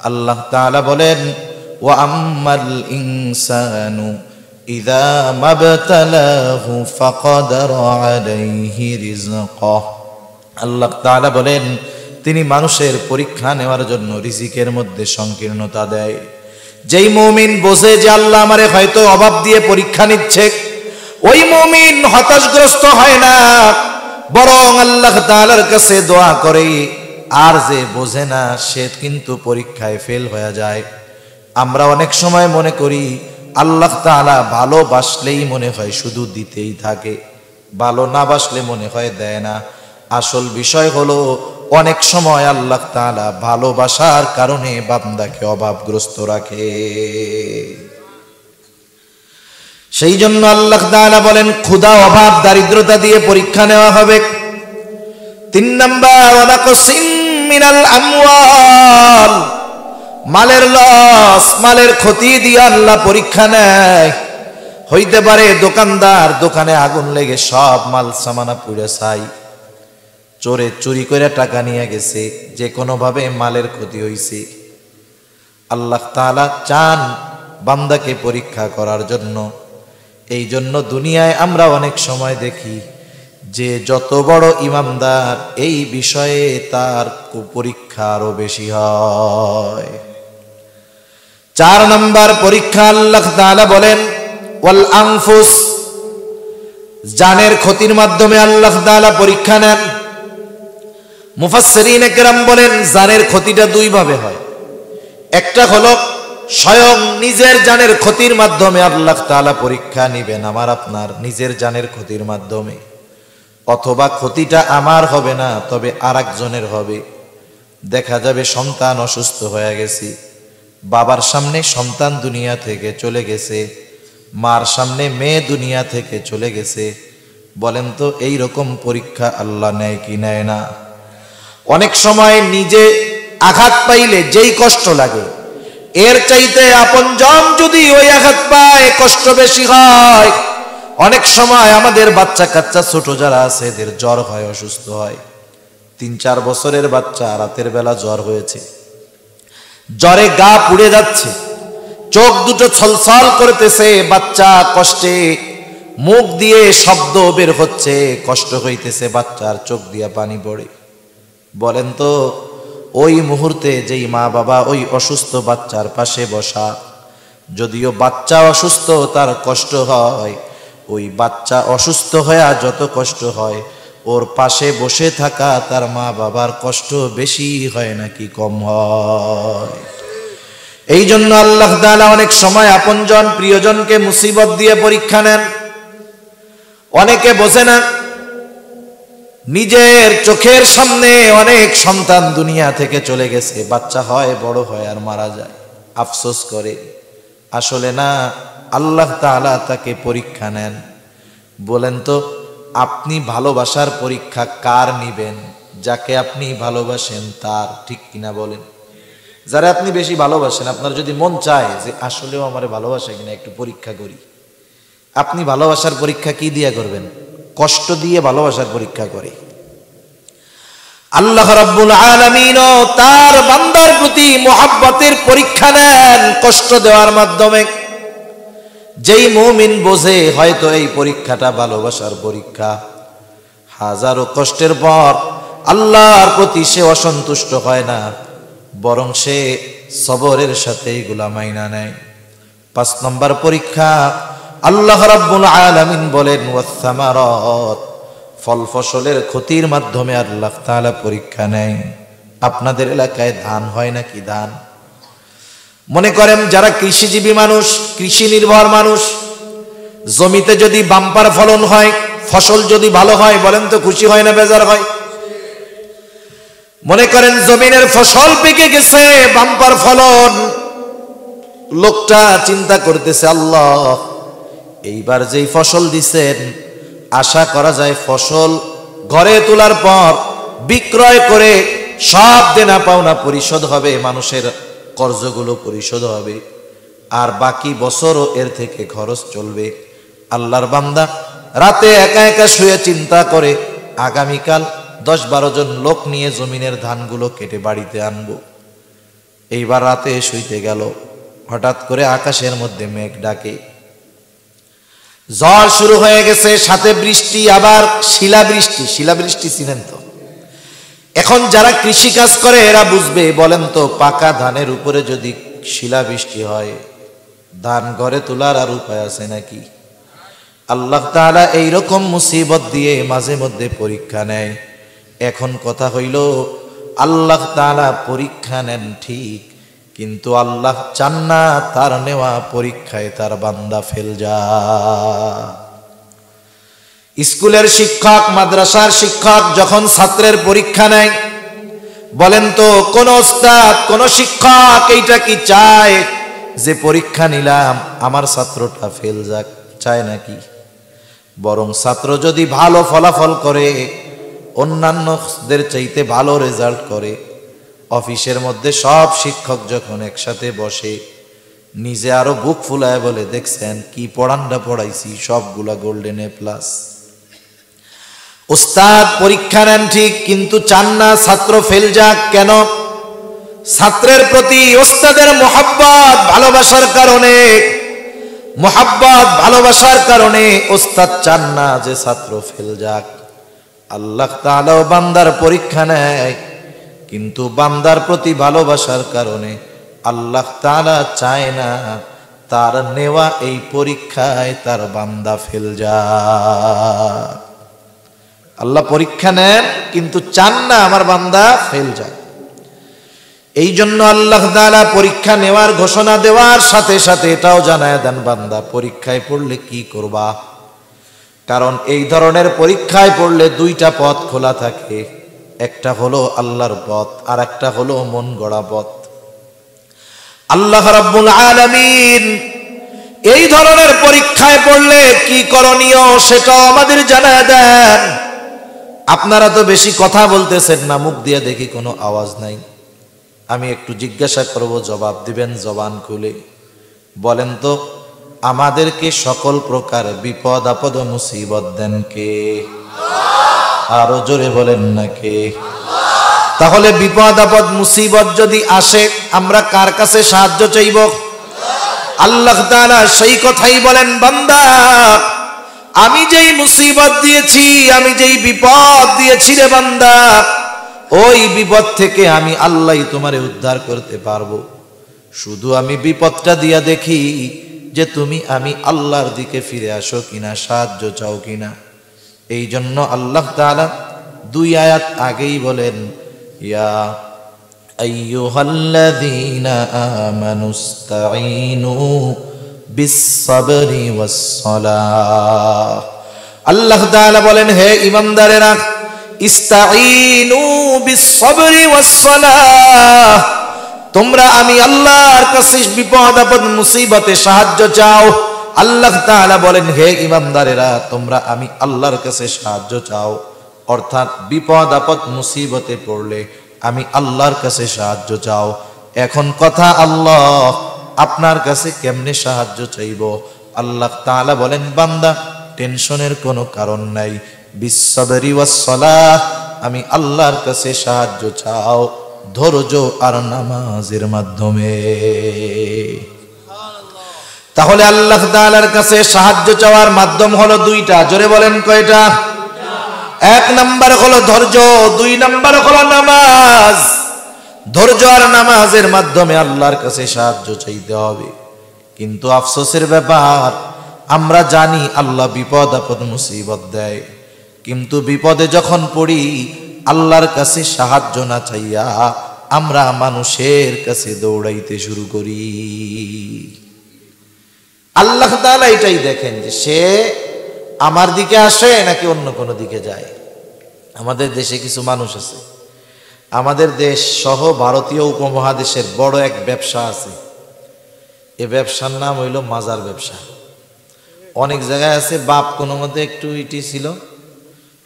Speaker 1: আল্লাহ তাআলা বলেন ওয়া আম্মাল ইনসানু ইযা মাবতালাহু ফাকাদারা আলাইহি রিজকাহ। আল্লাহ তাআলা বলেন তিনি মানুষের পরীক্ষা নেওয়ার জন্য রিজিকের মধ্যে সংকীর্ণতা দেয়। যেই মুমিন বোঝে যে আল্লাহ আমারে হয়তো অভাব দিয়ে পরীক্ষা নিচ্ছে, ওই মুমিন হতাশগ্রস্ত হয় না, বরং আল্লাহ তাআলার কাছে দোয়া করে। আর যে বোঝে না সে কিন্তু পরীক্ষায় ফেল হয়ে যায়। আমরা অনেক সময় মনে করি আল্লাহ তাআলা ভালোবাসলেই মনে হয় শুধু দিতেই থাকে, ভালো না বাসলে মনে হয় দেয় না। আসল বিষয় হলো অনেক সময় আল্লাহ তাআলা ভালোবাসার কারণে বান্দাকে অভাবগ্রস্ত রাখে। সেই জন্য আল্লাহ তাআলা বলেন ক্ষুধা, অভাব, দারিদ্রতা দিয়ে পরীক্ষা নেওয়া হবে। 3 নাম্বার ওয়ানাকসিম মিনাল আমওয়াল, মালের লস, মালের ক্ষতি দিয়ে আল্লাহ পরীক্ষা নেয়। হইতে পারে দোকানদার দোকানে আগুন লেগে সব মাল সামানা পুড়ে ছাই, চোরে চুরি করে টাকা নিয়ে গেছে, যে কোনো ভাবে মালের ক্ষতি হইছে। আল্লাহ তাআলা চান বান্দাকে পরীক্ষা করার জন্য। এই জন্য দুনিয়ায় আমরা অনেক সময় দেখি যে যত বড় ইমানদার এই বিষয়ে তার পরীক্ষা আরো বেশি হয়। 4 নাম্বার পরীক্ষা আল্লাহ তাআলা বলেন ওয়াল আনফুস, জানের ক্ষতির মাধ্যমে আল্লাহ তাআলা পরীক্ষা নেন। মুফাসসিরিনে কেরাম বলেন জানের ক্ষতিটা 2 ভাবে হয়। একটা হলো স্বয়ং নিজের জানের ক্ষতির মাধ্যমে আল্লাহ তাআলা পরীক্ষা নেবেন, আমার আপনার নিজের জানের ক্ষতির মাধ্যমে। অথবা ক্ষতিটা আমার হবে না, তবে আরেকজনের হবে। দেখা যাবে সন্তান অসুস্থ হয়ে গেছে, বাবার সামনে সন্তান দুনিয়া থেকে চলে গেছে, মার সামনে মেয়ে দুনিয়া থেকে চলে গেছে। বলেন তো এই রকম পরীক্ষা আল্লাহ নেয় কি নেয় না? অনেক সময় নিজে আঘাত পাইলে যেই কষ্ট লাগে, এর চাইতে আপনজন যদি ওই আঘাত পায় কষ্ট বেশি হয়। অনেক সময় আমাদের বাচ্চা কাচ্চা ছোট যারা আছে এদের জ্বর হয়, অসুস্থ হয়। 3-4 বছরের বাচ্চা রাতের বেলা জ্বর হয়েছে, জ্বরে গা পুড়ে যাচ্ছে, চোখ দুটো ছলছল করতেছে, বাচ্চা কষ্টে মুখ দিয়ে শব্দ বের হচ্ছে, কষ্ট হইতেছে, বাচ্চার চোখ দিয়ে পানি পড়ে। বলেন তো ওই মুহূর্তে যেই মা বাবা ওই অসুস্থ বাচ্চার পাশে বসা, যদিও বাচ্চা অসুস্থ তার কষ্ট হয়, ওই বাচ্চা অসুস্থ হয়ে যত কষ্ট হয় ওর পাশে বসে থাকা তার মা বাবার কষ্ট বেশি হয় নাকি কম হয়? এই জন্য আল্লাহ তাআলা অনেক সময় আপনজন প্রিয়জনকে মুসিবত দিয়ে পরীক্ষা নেন। অনেকে বোঝে না, নিজের চোখের সামনে অনেক সন্তান দুনিয়া থেকে চলে গেছে, বাচ্চা হয়, বড় হয় আর মারা যায়, আফসোস করে। আসলে না, আল্লাহ তাআলা তাকে পরীক্ষা নেন। বলেন তো আপনি ভালোবাসার পরীক্ষা কার নিবেন? যাকে আপনি ভালোবাসেন তার, ঠিক কিনা বলেন? যারা আপনি বেশি ভালোবাসেন, আপনার যদি মন চায় যে আসলেও আমারে ভালোবাসে কিনা একটু পরীক্ষা করি, আপনি ভালোবাসার পরীক্ষা কি দিয়ে করবেন? কষ্ট দিয়ে ভালোবাসার পরীক্ষা করে। আল্লাহ রাব্বুল আলামিন তার বান্দার প্রতি মুহাব্বতের পরীক্ষা নেন কষ্ট দেওয়ার মাধ্যমে। যেই মুমিন বোঝে হয়তো এই পরীক্ষাটা ভালোবাসার পরীক্ষা, হাজারো কষ্টের পর আল্লাহর প্রতি সে অসন্তুষ্ট হয় না, বরং সে সবরের সাথে এগুলা মাইনা নেয়। 5 নম্বর পরীক্ষা আল্লাহ রাব্বুল আলামিন বলেন ওয়াস-সামারাত, ফল ফসলের ক্ষতির মাধ্যমে আল্লাহ তাআলা পরীক্ষা নেয়। আপনাদের এলাকায় ধান হয় নাকি? ধান মনে করেন যারা কৃষিজীবী মানুষ, কৃষি নির্ভর মানুষ, জমিতে যদি বাম্পার ফলন হয়, ফসল যদি ভালো হয় বলেন তো খুশি হয় না বেজার হয়? মনে করেন জমিনের ফসল পেকে গেছে, বাম্পার ফলন, লোকটা চিন্তা করতেছে আল্লাহ এইবার যেই ফসল দিছেন আশা করা যায় ফসল ঘরে তোলার পর বিক্রয় করে সব দেনা পাওনা পরিশোধ হবে, মানুষের কর্জগুলো পরিশোধ হবে, আর বাকি বছরও এর থেকে খরচ চলবে। আল্লাহর বান্দা রাতে একা একা শুয়ে চিন্তা করে আগামীকাল 10-12 জন লোক নিয়ে জমিনের ধানগুলো কেটে বাড়িতে আনবো। এইবার রাতে শুইতে গেল, হঠাৎ করে আকাশের মধ্যে মেঘ ডাকে, ঝড় শুরু হয়ে গেছে, সাথে বৃষ্টি, আবার শিলাবৃষ্টি। শিলাবৃষ্টি চিনেন তো? এখন যারা কৃষি কাজ করে এরা বুঝবে। বলেন তো পাকা ধানের উপরে যদি শিলাবৃষ্টি হয় ধান ঘরে তোলার আর উপায় আছে নাকি? আল্লাহ তাআলা এইরকম মুসিবত দিয়ে মাঝে মধ্যে পরীক্ষা নেয়। এখন কথা হইল আল্লাহ তাআলা পরীক্ষা নেন ঠিক, কিন্তু আল্লাহ চান না তার নেওয়া পরীক্ষায় তার বান্দা ফেল যায়। স্কুলের শিক্ষক, মাদ্রাসার শিক্ষক যখন ছাত্রের পরীক্ষা নেয়, বলেন তো কোন ওস্তাদ, কোন শিক্ষক এইটা কি চায় যে পরীক্ষা নিলাম আমার ছাত্রটা ফেল যাক? চায় নাকি? বরং ছাত্র যদি ভালো ফলাফল করে, অন্যান্যদের চাইতে ভালো রেজাল্ট করে, অফিসের মধ্যে সব শিক্ষক যখন একসাথে বসে নিজে আরো বুক ফুলায় বলে দেখছেন কি পড়ানটা পড়াইছি, সবগুলা গোল্ডেন এ প্লাস। ওস্তাদ পরীক্ষা নেন ঠিক, কিন্তু চান না ছাত্র ফেল যাক। কেন? ছাত্রের প্রতি ওস্তাদের মোহাব্বত, ভালোবাসার কারণে, মোহাব্বত ভালোবাসার কারণে ওস্তাদ চান না যে ছাত্র ফেল যাক। আল্লাহ তাআলাও বান্দার পরীক্ষা নেয়, কিন্তু বান্দার প্রতি ভালোবাসার কারণে আল্লাহ তাআলা চায় না তার নেওয়া এই পরীক্ষায় তার বান্দা ফেল যায়। আল্লাহ পরীক্ষা নেন কিন্তু চান না আমার বান্দা ফেল যায়। এই জন্য আল্লাহ তাআলা পরীক্ষা নেওয়ার ঘোষণা দেওয়ার সাথে সাথে এটাও জানায় দেন, বান্দা পরীক্ষায় পড়লে কি করবা। কারণ এই ধরনের পরীক্ষায় পড়লে দুইটা পথ খোলা থাকে, একটা হলো আল্লাহর পথ আর একটা হলো মন গড়া পথ। আল্লাহ রাব্বুল আলামিন এই ধরনের পরীক্ষায় পড়লে কি করণীয় সেটাও আমাদের জানায় দেন। আপনারা তো বেশি কথা বলতেছেন না, মুখ দিয়ে দেখি কোনো আওয়াজ নাই। আমি একটু জিজ্ঞাসা করব, জবাব দিবেন জবান খুলে। বলেন তো আমাদেরকে সকল প্রকার বিপদ আপদ ও মুসিবত দেন কে? আরো জোরে বলেন না কে? তাহলে বিপদ আপদ মুসিবত যদি আসে আমরা কার কাছে সাহায্য চাইব? আল্লাহ তাআলা সেই কথাই বলেন, বান্দা আমি যেই মুসিবত দিয়েছি, আমি যেই বিপদ দিয়েছি রে বান্দা, ওই বিপদ থেকে আমি আল্লাহই তোমারে উদ্ধার করতে পারবো। শুধু আমি বিপদটা দিয়া দেখি যে তুমি আমি আল্লাহর দিকে ফিরে আসো কিনা, সাহায্য চাও কিনা। এই জন্য আল্লাহ তাআলা 2 আয়াত আগেই বলেন, ইয়া আইয়ুহাল্লাযীনা আমানুস্তাঈনু বিস-সাবরি ওয়াস-সালাহ। আল্লাহ তাআলা বলেন, হে ঈমানদারেরা, ইস্তাঈনু বিস-সাবরি ওয়াস-সালাহ, তোমরা আমি আল্লাহর কাছে বিপদ আপদ মুসিবতে সাহায্য চাও। আল্লাহ তাআলা বলেন, হে ঈমানদারেরা, তোমরা আমি আল্লাহর কাছে সাহায্য চাও, অর্থাৎ বিপদ আপদ মুসিবতে পড়লে আমি আল্লাহর কাছে সাহায্য চাও। এখন কথা, আল্লাহ আপনার কাছে কেমনে সাহায্য চাইব? আল্লাহ তাআলা বলেন, বান্দা টেনশনের কোনো কারণ নাই, বিস-সাবরি ওয়াস-সালাহ, আমি আল্লাহর কাছে সাহায্য চাও ধৈর্য আর নামাজের মাধ্যমে। তাহলে আল্লাহ তাআলার কাছে সাহায্য চাওয়ার মাধ্যম হলো 2টা। জোরে বলেন কয়টা? 1 নাম্বার হলো ধৈর্য, 2 নাম্বার হলো নামাজ। ধৈর্য আর নামাজের মাধ্যমে আল্লাহর কাছে সাহায্য চাইতে হবে। কিন্তু আফসোসের ব্যাপার, আমরা জানি আল্লাহ বিপদ আপদ মুসিবত দেয়, কিন্তু বিপদে যখন পড়ি আল্লাহর কাছে সাহায্য না চাইয়া আমরা মানুষের কাছে দৌড়াইতে শুরু করি। আল্লাহ তাআলা এটাই দেখেন যে সে আমার দিকে আসে নাকি অন্য কোনো দিকে যায়? আমাদের দেশে কিছু মানুষ আছে, আমাদের দেশ সহ ভারতীয় উপমহাদেশের বড় এক ব্যবসা আছে, এ ব্যবসার নাম হইল মাজার ব্যবসা। অনেক জায়গায় আছে বাপ কোনো মতে একটু ইটি ছিল,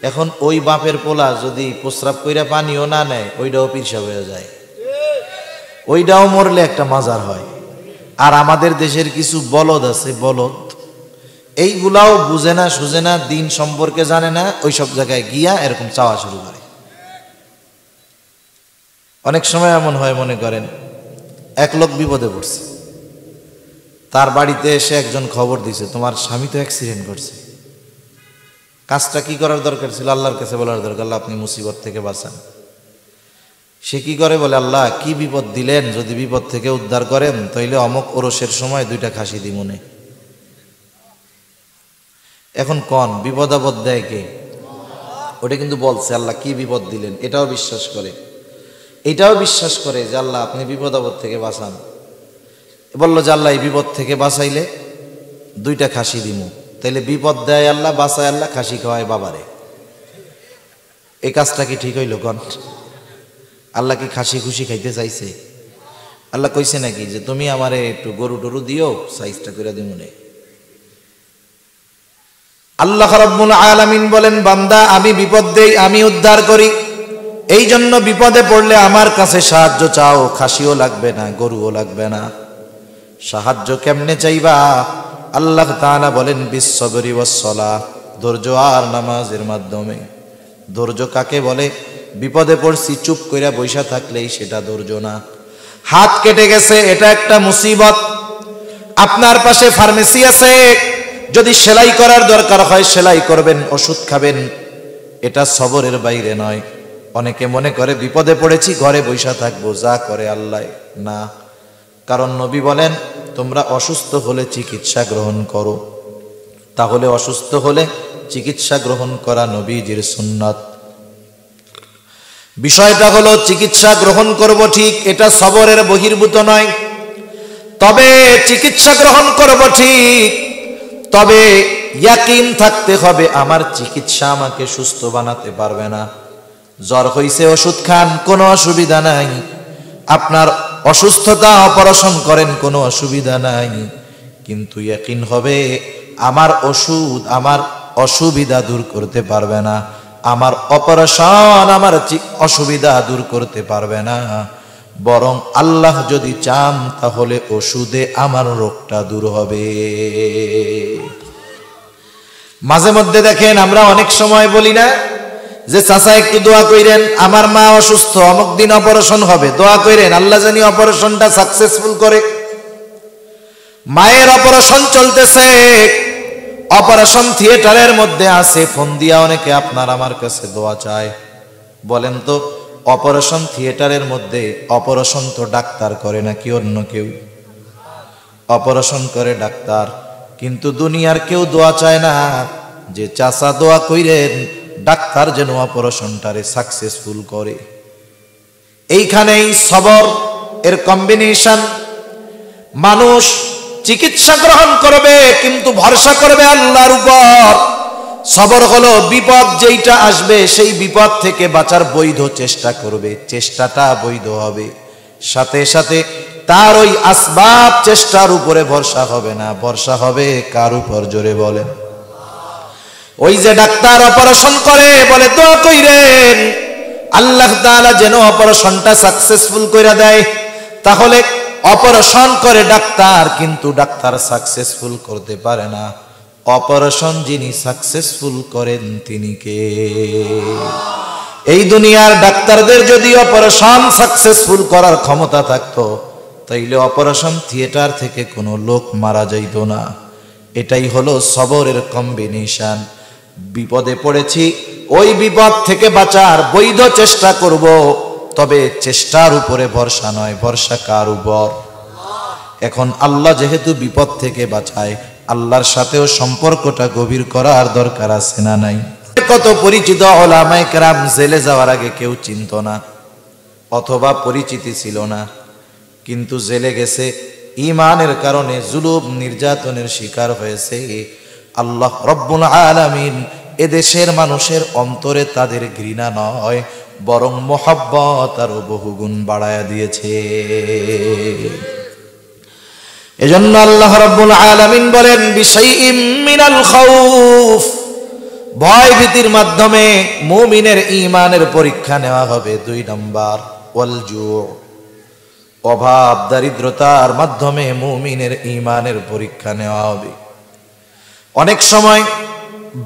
Speaker 1: এখন ওই বাপের পোলা যদি প্রস্রাব কইরা পানিও না নেয় ওইটাও পিরসাব হয়ে যায়, ওইটাও মরলে একটা মাজার হয়। আর আমাদের দেশের কিছু বলদ আছে, বলদ, এইগুলাও বুঝে না সুঝে না, দিন সম্পর্কে জানে না, ওই সব জায়গায় গিয়া এরকম চাওয়া শুরু করে। অনেক সময় এমন হয়, মনে করেন এক লোক বিপদে পড়ছে, তার বাড়িতে এসে একজন খবর দিছে তোমার স্বামী তো অ্যাক্সিডেন্ট করছে। কাজটা কি করার দরকার ছিল? আল্লাহর কাছে বলার দরকার, আল্লাহ আপনি মুসিবত থেকে বাঁচান। সে কি করে বলে, আল্লাহ কি বিপদ দিলেন, যদি বিপদ থেকে উদ্ধার করেন তাইলে অমুক ওরসের সময় 2টা খাসি দিমুনে। এখন কোন বিপদ আপদ দেয় কে? ওটা কিন্তু বলছে আল্লাহ কি বিপদ দিলেন, এটাও বিশ্বাস করে, এটাও বিশ্বাস করে যে আল্লাহ আপনি বিপদ আপদ থেকে বাঁচান। বললো যে আল্লাহ এই বিপদ থেকে বাঁচাইলে 2টা খাসি দিমু। তাইলে বিপদ দেয় আল্লাহ, বাঁচায় আল্লাহ, খাসি খাওয়ায় বাবারে। এই কাজটা কি ঠিক হইল? কন আল্লাহ কি খাসি খুশি খাইতে চাইছে? আল্লাহ কইছে নাকি যে তুমি আমারে একটু গরু টরু দিও, সাইজটা করে দিমুনে? আল্লাহ রাব্বুল আলামিন বলেন, বান্দা আমি বিপদ দেই, আমি উদ্ধার করি, এই জন্য বিপদে পড়লে আমার কাছে সাহায্য চাও, খাসিও লাগবে না, গরুও লাগবে না। সাহায্য কেমনে চাইবা? আল্লাহ তাআলা বলেন বিসসবরি ওয়াসসালাহ, ধৈর্য আর নামাজের মাধ্যমে। ধৈর্য কাকে বলে? বিপদে পড়ছি চুপ কইরা বইসা থাকলেই সেটা ধৈর্য না। হাত কেটে গেছে, এটা একটা মুসিবত। আপনার পাশে ফার্মেসি আছে, যদি সেলাই করার দরকার হয় সেলাই করবেন, ওষুধ খাবেন, এটা সবরের বাইরে নয়। অনেকে মনে করে বিপদে পড়েছি ঘরে বইসা থাকবো, যা করে আল্লাহ, না। কারণ নবী বলেন তোমরা অসুস্থ হলে চিকিৎসা গ্রহণ করো। তাহলে অসুস্থ হলে চিকিৎসা গ্রহণ করা নবীজির সুন্নাত। বিষয়টা হলো চিকিৎসা গ্রহণ করব ঠিক, এটা সবরের বহির্ভূত নয়। তবে চিকিৎসা গ্রহণ করব ঠিক, তবে ইয়াকিন থাকতে হবে আমার চিকিৎসা আমাকে সুস্থ বানাতে পারবে না। জ্বর হইছে ওষুধ খান, কোনো অসুবিধা নাই। আপনার অসুস্থতা অপারেশন করেন, কোনো অসুবিধা নাই। কিন্তু ইয়াকিন হবে আমার ওষুধ আমার অসুবিধা দূর করতে পারবে না, আমার অপারেশন আমার অসুবিধা দূর করতে পারবে না। বরং আল্লাহ যদি চান তাহলে ওষুধে আমার রোগটা দূর হবে। মাঝে মধ্যে দেখেন আমরা অনেক সময় বলি না যে চাচা একটু দোয়া কইরেন, আমার মা অসুস্থ, অমুক দিন অপারেশন হবে, দোয়া কইরেন আল্লাহ জানি অপারেশনটা সাকসেসফুল করে। মায়ের অপারেশন চলতেছে, অপারেশন থিয়েটারের মধ্যে আছে, ফোন দিয়া অনেকে আপনার আমার কাছে দোয়া চায়। বলেন তো অপারেশন থিয়েটারের মধ্যে অপারেশন তো ডাক্তার করে নাকি অন্য কেউ? অপারেশন করে ডাক্তার, কিন্তু দুনিয়ার কেউ দোয়া চায় না যে চাচা দোয়া কইরেন ডাক্তার যেন অপারেশনটারে সাকসেসফুল করে। এইখানেই সবর এর কম্বিনেশন। মানুষ চিকিৎসা গ্রহণ করবে কিন্তু ভরসা করবে আল্লাহর উপর। সবর হলো বিপদ যেইটা আসবে সেই বিপদ থেকে বাঁচার বৈধ চেষ্টা করবে, চেষ্টাটা বৈধ হবে, সাথে সাথে তার ওই আসবাব চেষ্টার উপরে ভরসা হবে না, ভরসা হবে কার উপর? জোরে বলেন। ওই যে ডাক্তার অপারেশন করে বলে দোয়া কইরেন আল্লাহ তাআলা যেন অপারেশনটা সাকসেসফুল কইরা দেয়। তাহলে অপারেশন করে ডাক্তার, কিন্তু ডাক্তার সাকসেসফুল করতে পারে না। অপারেশন যিনি সাকসেসফুল করেন তিনি কে? এই দুনিয়ার ডাক্তারদের যদি অপারেশন সাকসেসফুল করার ক্ষমতা থাকতো তাইলে অপারেশন থিয়েটার থেকে কোনো লোক মারা যাইত না। এটাই হলো সবরের কম্বিনেশন। বিপদে পড়েছি, ওই বিপদ থেকে বাঁচার বৈধ চেষ্টা করব, তবে চেষ্টার উপরে ভরসা নয়, ভরসা কার উপর? এখন আল্লাহ যেহেতু বিপদ থেকে বাঁচায়, আল্লাহর সাথেও সম্পর্কটা গভীর করার দরকার আছে না নাই? কত পরিচিত ওলামায়ে কেরাম জেলে যাওয়ার আগে কেউ চিনত না, অথবা পরিচিতি ছিল না, কিন্তু জেলে গেছে ইমানের কারণে জুলুম নির্যাতনের শিকার হয়েছে, আল্লাহ রব্বুল আলামিন এদেশের মানুষের অন্তরে তাদের ঘৃণা নয়, বরং মোহাব্বত আরো বহুগুণ বাড়ায়া দিয়েছে। এজন্য আল্লাহ রাব্বুল আলামিন বলেন, বিশাইইম মিনাল খাউফ, ভয় ভীতির মাধ্যমে মুমিনের ঈমানের পরীক্ষা নেওয়া হবে। 2 নাম্বার ওয়াল জু', অভাব দারিদ্রতার মাধ্যমে মুমিনের ঈমানের পরীক্ষা নেওয়া হবে। অনেক সময়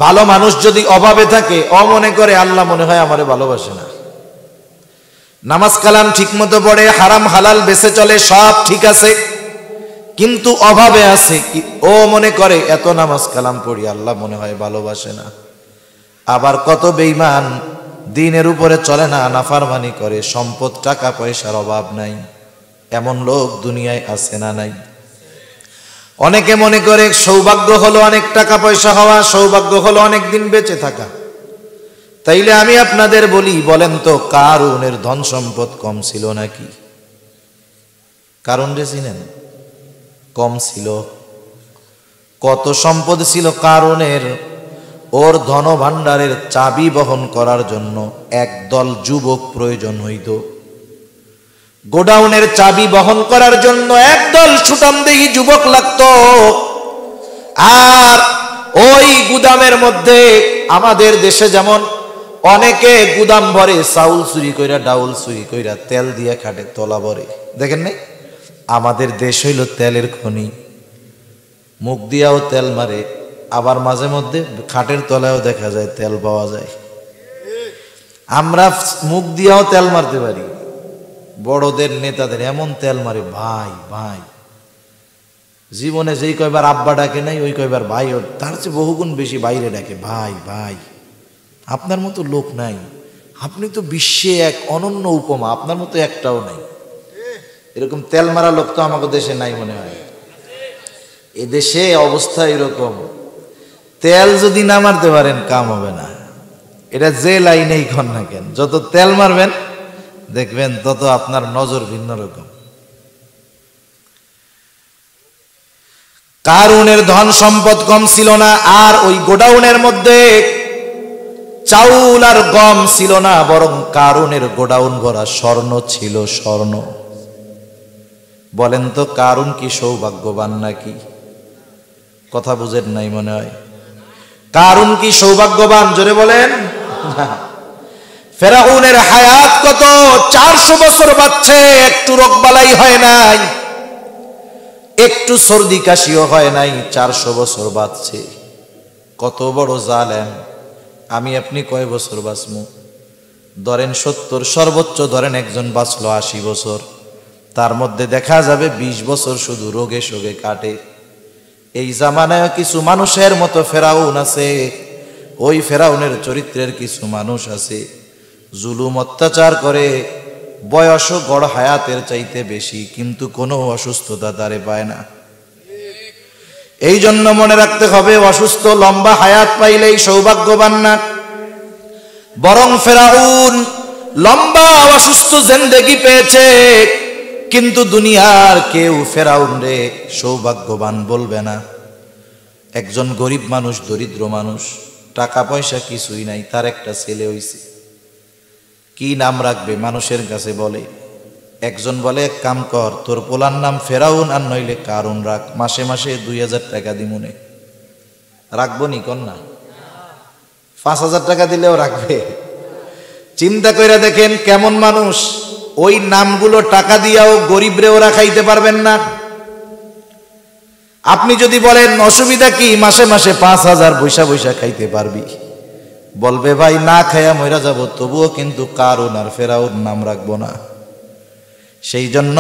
Speaker 1: ভালো মানুষ যদি অভাবে থাকে, মনে করে আল্লাহ মনে হয় আমারে ভালোবাসে না। নামাজ কালাম ঠিক মতো পড়ে, হারাম হালাল বেঁচে চলে, সব ঠিক আছে, কিন্তু অভাবে আছে, ও মনে করে এত নামাজ কালাম পড়ি আল্লাহ মনে হয় ভালোবাসে না। আবার কত বেঈমান, দ্বীনের উপরে চলে না, নাফরমানি করে, সম্পদ টাকা পয়সার অভাব নাই, এমন লোক দুনিয়ায় আছে না নাই? অনেকে মনে করে সৌভাগ্য হলো অনেক টাকা পয়সা হওয়া, সৌভাগ্য হলো অনেক দিন বেঁচে থাকা। তাইলে আমি আপনাদের বলি, বলেন তো কারুনের ধন সম্পদ কম ছিল নাকি? কারুন রে চিনেন? কম ছিল। কত সম্পদ ছিল কারুনের? ওর ধন ভাণ্ডারের চাবি বহন করার জন্য একদল যুবক প্রয়োজন হইত। গোডাউনের চাবি বহন করার জন্য একদল সুঠামদেহী যুবক লাগতো। আর ওই গুদামের মধ্যে আমাদের দেশে যেমন অনেকে গুদাম ভরে চাউল চুরি কইরা, ডাউল চুরি কইরা, তেল দিয়ে খাটে তলা ভরে, দেখেন নাই? আমাদের দেশ হইল তেলের খনি, মুখ দিয়াও তেল মারে, আবার মাঝে মধ্যে খাটের তলায়ও দেখা যায় তেল পাওয়া যায়। আমরা মুখ দিয়াও তেল মারতে পারি, বড়দের নেতাদের এমন তেল মারে, ভাই ভাই। জীবনে যেই কয়বার আব্বা ডাকে নাই, ওই কয়বার ভাই, তার চেয়ে বহুগুণ বেশি বাইরে ডাকে, ভাই ভাই। আপনার মতো লোক নাই, আপনি তো বিশ্বে এক অনন্য উপমা, আপনার মতো একটাও নাই। এরকম তেল মারা লোক তো আমাদের দেশে নাই মনে হয়। এদেশে অবস্থা এরকম, তেল যদি না মারতে পারেন কাম হবে না। এটা যে লাইনেই কর না কেন, যত তেল মারবেন দেখবেন তত আপনার নজর ভিন্ন রকম। কারুনের ধন সম্পদ কম ছিল না, আর ওই গোডাউনের মধ্যে চাউল আর গম ছিল না, বরং কারুনের গোডাউন ভরা স্বর্ণ ছিল, স্বর্ণ। বলেন তো কারুন কি সৌভাগ্যবান নাকি? কথা বুঝেন নাই মনে হয়। কারুন কি সৌভাগ্যবান? জোরে বলেন। ফেরাউনের হায়াত কত? 400 বছর বাঁচছে, একটু রোগবালাই হয় নাই, একটু সর্দি কাশিও হয় নাই, 400 বছর বাঁচছে। কত বড় জালেম! আমি আপনি কয় বছর বাঁচমু? ধরেন 70, সর্বোচ্চ ধরেন একজন বাঁচলো 80 বছর, তার মধ্যে দেখা যাবে 20 বছর শুধু রোগে শোগে কাটে। এই জামানায় কিছু মানুষের মতো ফেরাউন আছে, ওই ফেরাউনের চরিত্রের কিছু মানুষ আছে, জুলুম অত্যাচার করে, বয়সও গড় হায়াতের চাইতে বেশি, কিন্তু কোনো অসুস্থতা তারে পায় না। এই জন্য মনে রাখতে হবে, অসুস্থ লম্বা হায়াত পাইলেই সৌভাগ্যবান না, বরং ফেরাউন লম্বা অসুস্থ জিন্দেগি পেয়েছে, কিন্তু দুনিয়ার কেউ ফেরাউন রে সৌভাগ্যবান বলবে না। একজন গরিব মানুষ, দরিদ্র মানুষ, টাকা পয়সা কিছুই নাই, তার একটা ছেলে হইছে, কি নাম রাখবে? মানুষের কাছে বলে, একজন বলে এক কাম কর, তোর পোলার নাম ফেরাউন আর নইলে কারুন রাখ, মাসে মাসে 2000 টাকা দিমুনে। রাখবো নি কন্যা? 5000 টাকা দিলেও রাখবে। চিন্তা করে দেখেন কেমন মানুষ। ওই নামগুলো টাকা দিয়াও গরিবরে ওরা খাইতে পারবেন না। আপনি যদি বলেন অসুবিধা কি, মাসে মাসে 5000 বৈশা বৈশা খাইতে পারবি, বলবে ভাই না খাইয়া মইরা যাব, তবুও কিন্তু কারুন আর ফেরাউন নাম রাখবো না। সেই জন্য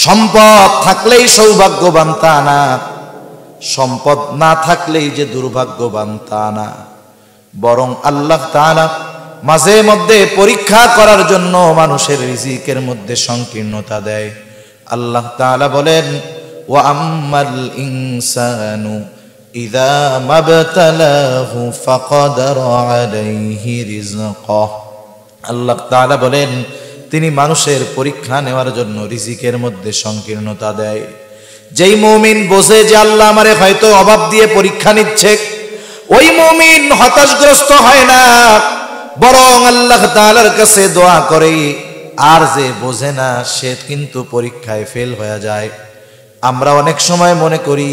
Speaker 1: সম্পদ থাকলেই সৌভাগ্যবান তা না, সম্পদ না থাকলেই যে দুর্ভাগ্যবান তা না, বরং আল্লাহ তাআলা মাঝে মধ্যে পরীক্ষা করার জন্য মানুষের রিজিকের মধ্যে সংকীর্ণতা দেয়। আল্লাহ তাআলা বলেন, ওয়া আম্মাল ইনসানু ইযা মাবতালাহু ফাকাদারা আলাইহি রিজকাহ। আল্লাহ তাআলা বলেন, তিনি মানুষের পরীক্ষা নেওয়ার জন্য রিজিকের মধ্যে সংকীর্ণতা দেয়। যেই মুমিন বোঝে যে আল্লাহ আমারে হয়তো অভাব দিয়ে পরীক্ষা নিচ্ছে, ওই মুমিন হতাশগ্রস্ত হয় না, বরং আল্লাহ তাআলার কাছে দোয়া করে। আর যে বোঝে না সে কিন্তু পরীক্ষায় ফেল হয়ে যায়। আমরা অনেক সময় মনে করি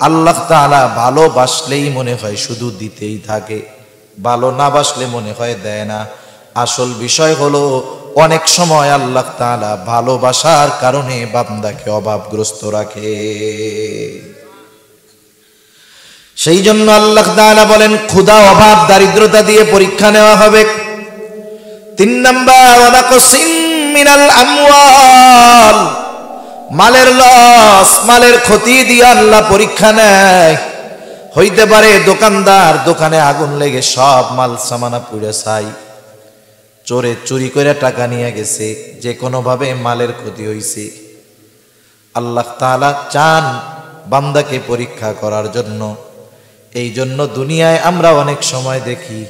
Speaker 1: আল্লাহ তাআলা ভালোবাসলেই মনে হয় শুধু দিতেই থাকে, ভালো না বাসলে মনে হয় দেয় না। আসল বিষয় হলো অনেক সময় আল্লাহ তাআলা ভালোবাসার কারণে বান্দাকে অভাবগ্রস্ত রাখে। সেই জন্য আল্লাহ তাআলা বলেন ক্ষুধা, অভাব, দারিদ্রতা দিয়ে পরীক্ষা নেওয়া হবে। 3 নাম্বার ওয়ানাকসিম মিনাল আমওয়াল, মালের লস, মালের ক্ষতি দিয়ে আল্লাহ পরীক্ষা নেয়। হইতে পারে দোকানদার দোকানে আগুন লেগে সব মাল সামানা পুড়ে ছাই, চোরে চুরি করে টাকা নিয়ে গেছে, যে কোনো ভাবে মালের ক্ষতি হইছে। আল্লাহ তাআলা চান বান্দাকে পরীক্ষা করার জন্য। এই জন্য দুনিয়ায় আমরা অনেক সময় দেখি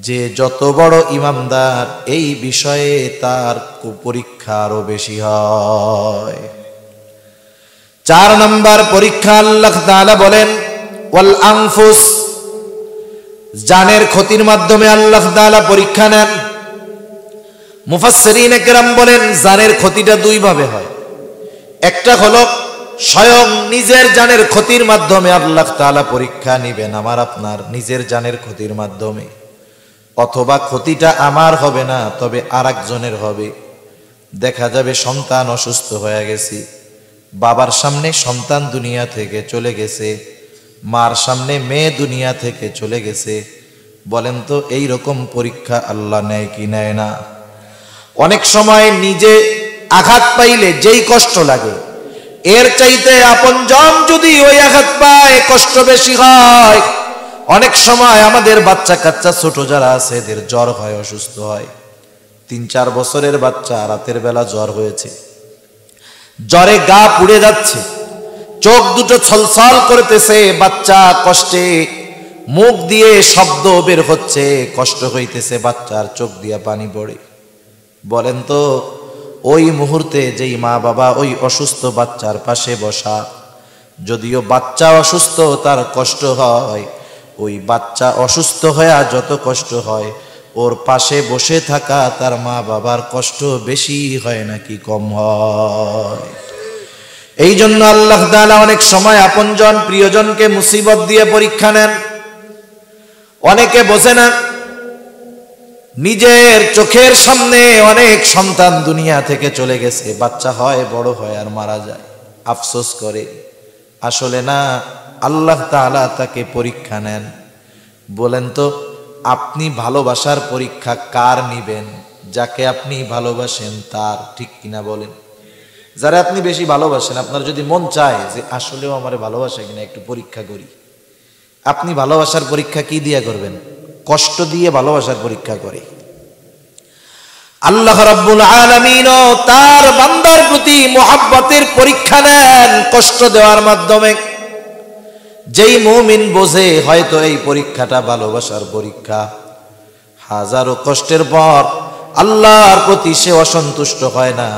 Speaker 1: যে যত বড় ইমানদার এই বিষয়ে তার পরীক্ষা আরো বেশি হয়। 4 নাম্বার পরীক্ষা আল্লাহ তাআলা বলেন ওয়াল আনফুস, জানের ক্ষতির মাধ্যমে আল্লাহ তাআলা পরীক্ষা নেন। মুফাসসিরিন কেরাম বলেন জানের ক্ষতিটা 2 ভাবে হয়। একটা হলো স্বয়ং নিজের জানের ক্ষতির মাধ্যমে আল্লাহ তাআলা পরীক্ষা নেবেন, আমার আপনার নিজের জানের ক্ষতির মাধ্যমে। অথবা ক্ষতিটা আমার হবে না, তবে আরেকজনের হবে। দেখা যাবে সন্তান অসুস্থ হয়ে গেছে, বাবার সামনে সন্তান দুনিয়া থেকে চলে গেছে, মার সামনে মেয়ে দুনিয়া থেকে চলে গেছে। বলেন তো এই রকম পরীক্ষা আল্লাহ নেয় কি নেয় না? অনেক সময় নিজে আঘাত পাইলে যেই কষ্ট লাগে, এর চাইতে আপনজন যদি ওই আঘাত পায় কষ্ট বেশি হয়। অনেক সময় আমাদের বাচ্চা কাচ্চা ছোট যারা আছে এদের জ্বর হয়, অসুস্থ হয়। 3-4 বছরের বাচ্চা রাতের বেলা জ্বর হয়েছে, জ্বরে গা পুড়ে যাচ্ছে, চোখ দুটো ছলছল করতেছে, বাচ্চা কষ্টে মুখ দিয়ে শব্দ বের হচ্ছে, কষ্ট হইতেছে, বাচ্চার চোখ দিয়া পানি পড়ে। বলেন তো ওই মুহূর্তে যেই মা বাবা ওই অসুস্থ বাচ্চার পাশে বসা, যদিও বাচ্চা অসুস্থ তার কষ্ট হয়, ওই বাচ্চা অসুস্থ হয়ে যত কষ্ট হয় ওর পাশে বসে থাকা তার মা বাবার কষ্ট বেশি হয় নাকি কম হয়? এই জন্য আল্লাহ তাআলা অনেক সময় আপনজন প্রিয়জনকে মুসিবত দিয়ে পরীক্ষা নেন। অনেকে বোঝে না, নিজের চোখের সামনে অনেক সন্তান দুনিয়া থেকে চলে গেছে, বাচ্চা হয়, বড় হয় আর মারা যায়, আফসোস করে। আসলে না, আল্লাহ তাআলা তাকে পরীক্ষা নেন। বলেন তো আপনি ভালোবাসার পরীক্ষা কার নিবেন? যাকে আপনি ভালোবাসেন তার, ঠিক কিনা বলেন? যারা আপনি বেশি ভালোবাসেন, আপনার যদি মন চায় যে আসলেও আমারে ভালোবাসে কিনা একটু পরীক্ষা করি, আপনি ভালোবাসার পরীক্ষা কি দিয়ে করবেন? কষ্ট দিয়ে ভালোবাসার পরীক্ষা করে। আল্লাহ রাব্বুল আলামিন তার বান্দার প্রতি মুহাব্বতের পরীক্ষা নেন কষ্ট দেওয়ার মাধ্যমে। যেই মুমিন বোঝে হয়তো এই পরীক্ষাটা ভালোবাসার পরীক্ষা, হাজারো কষ্টের পর আল্লাহর প্রতি সে অসন্তুষ্ট হয় না,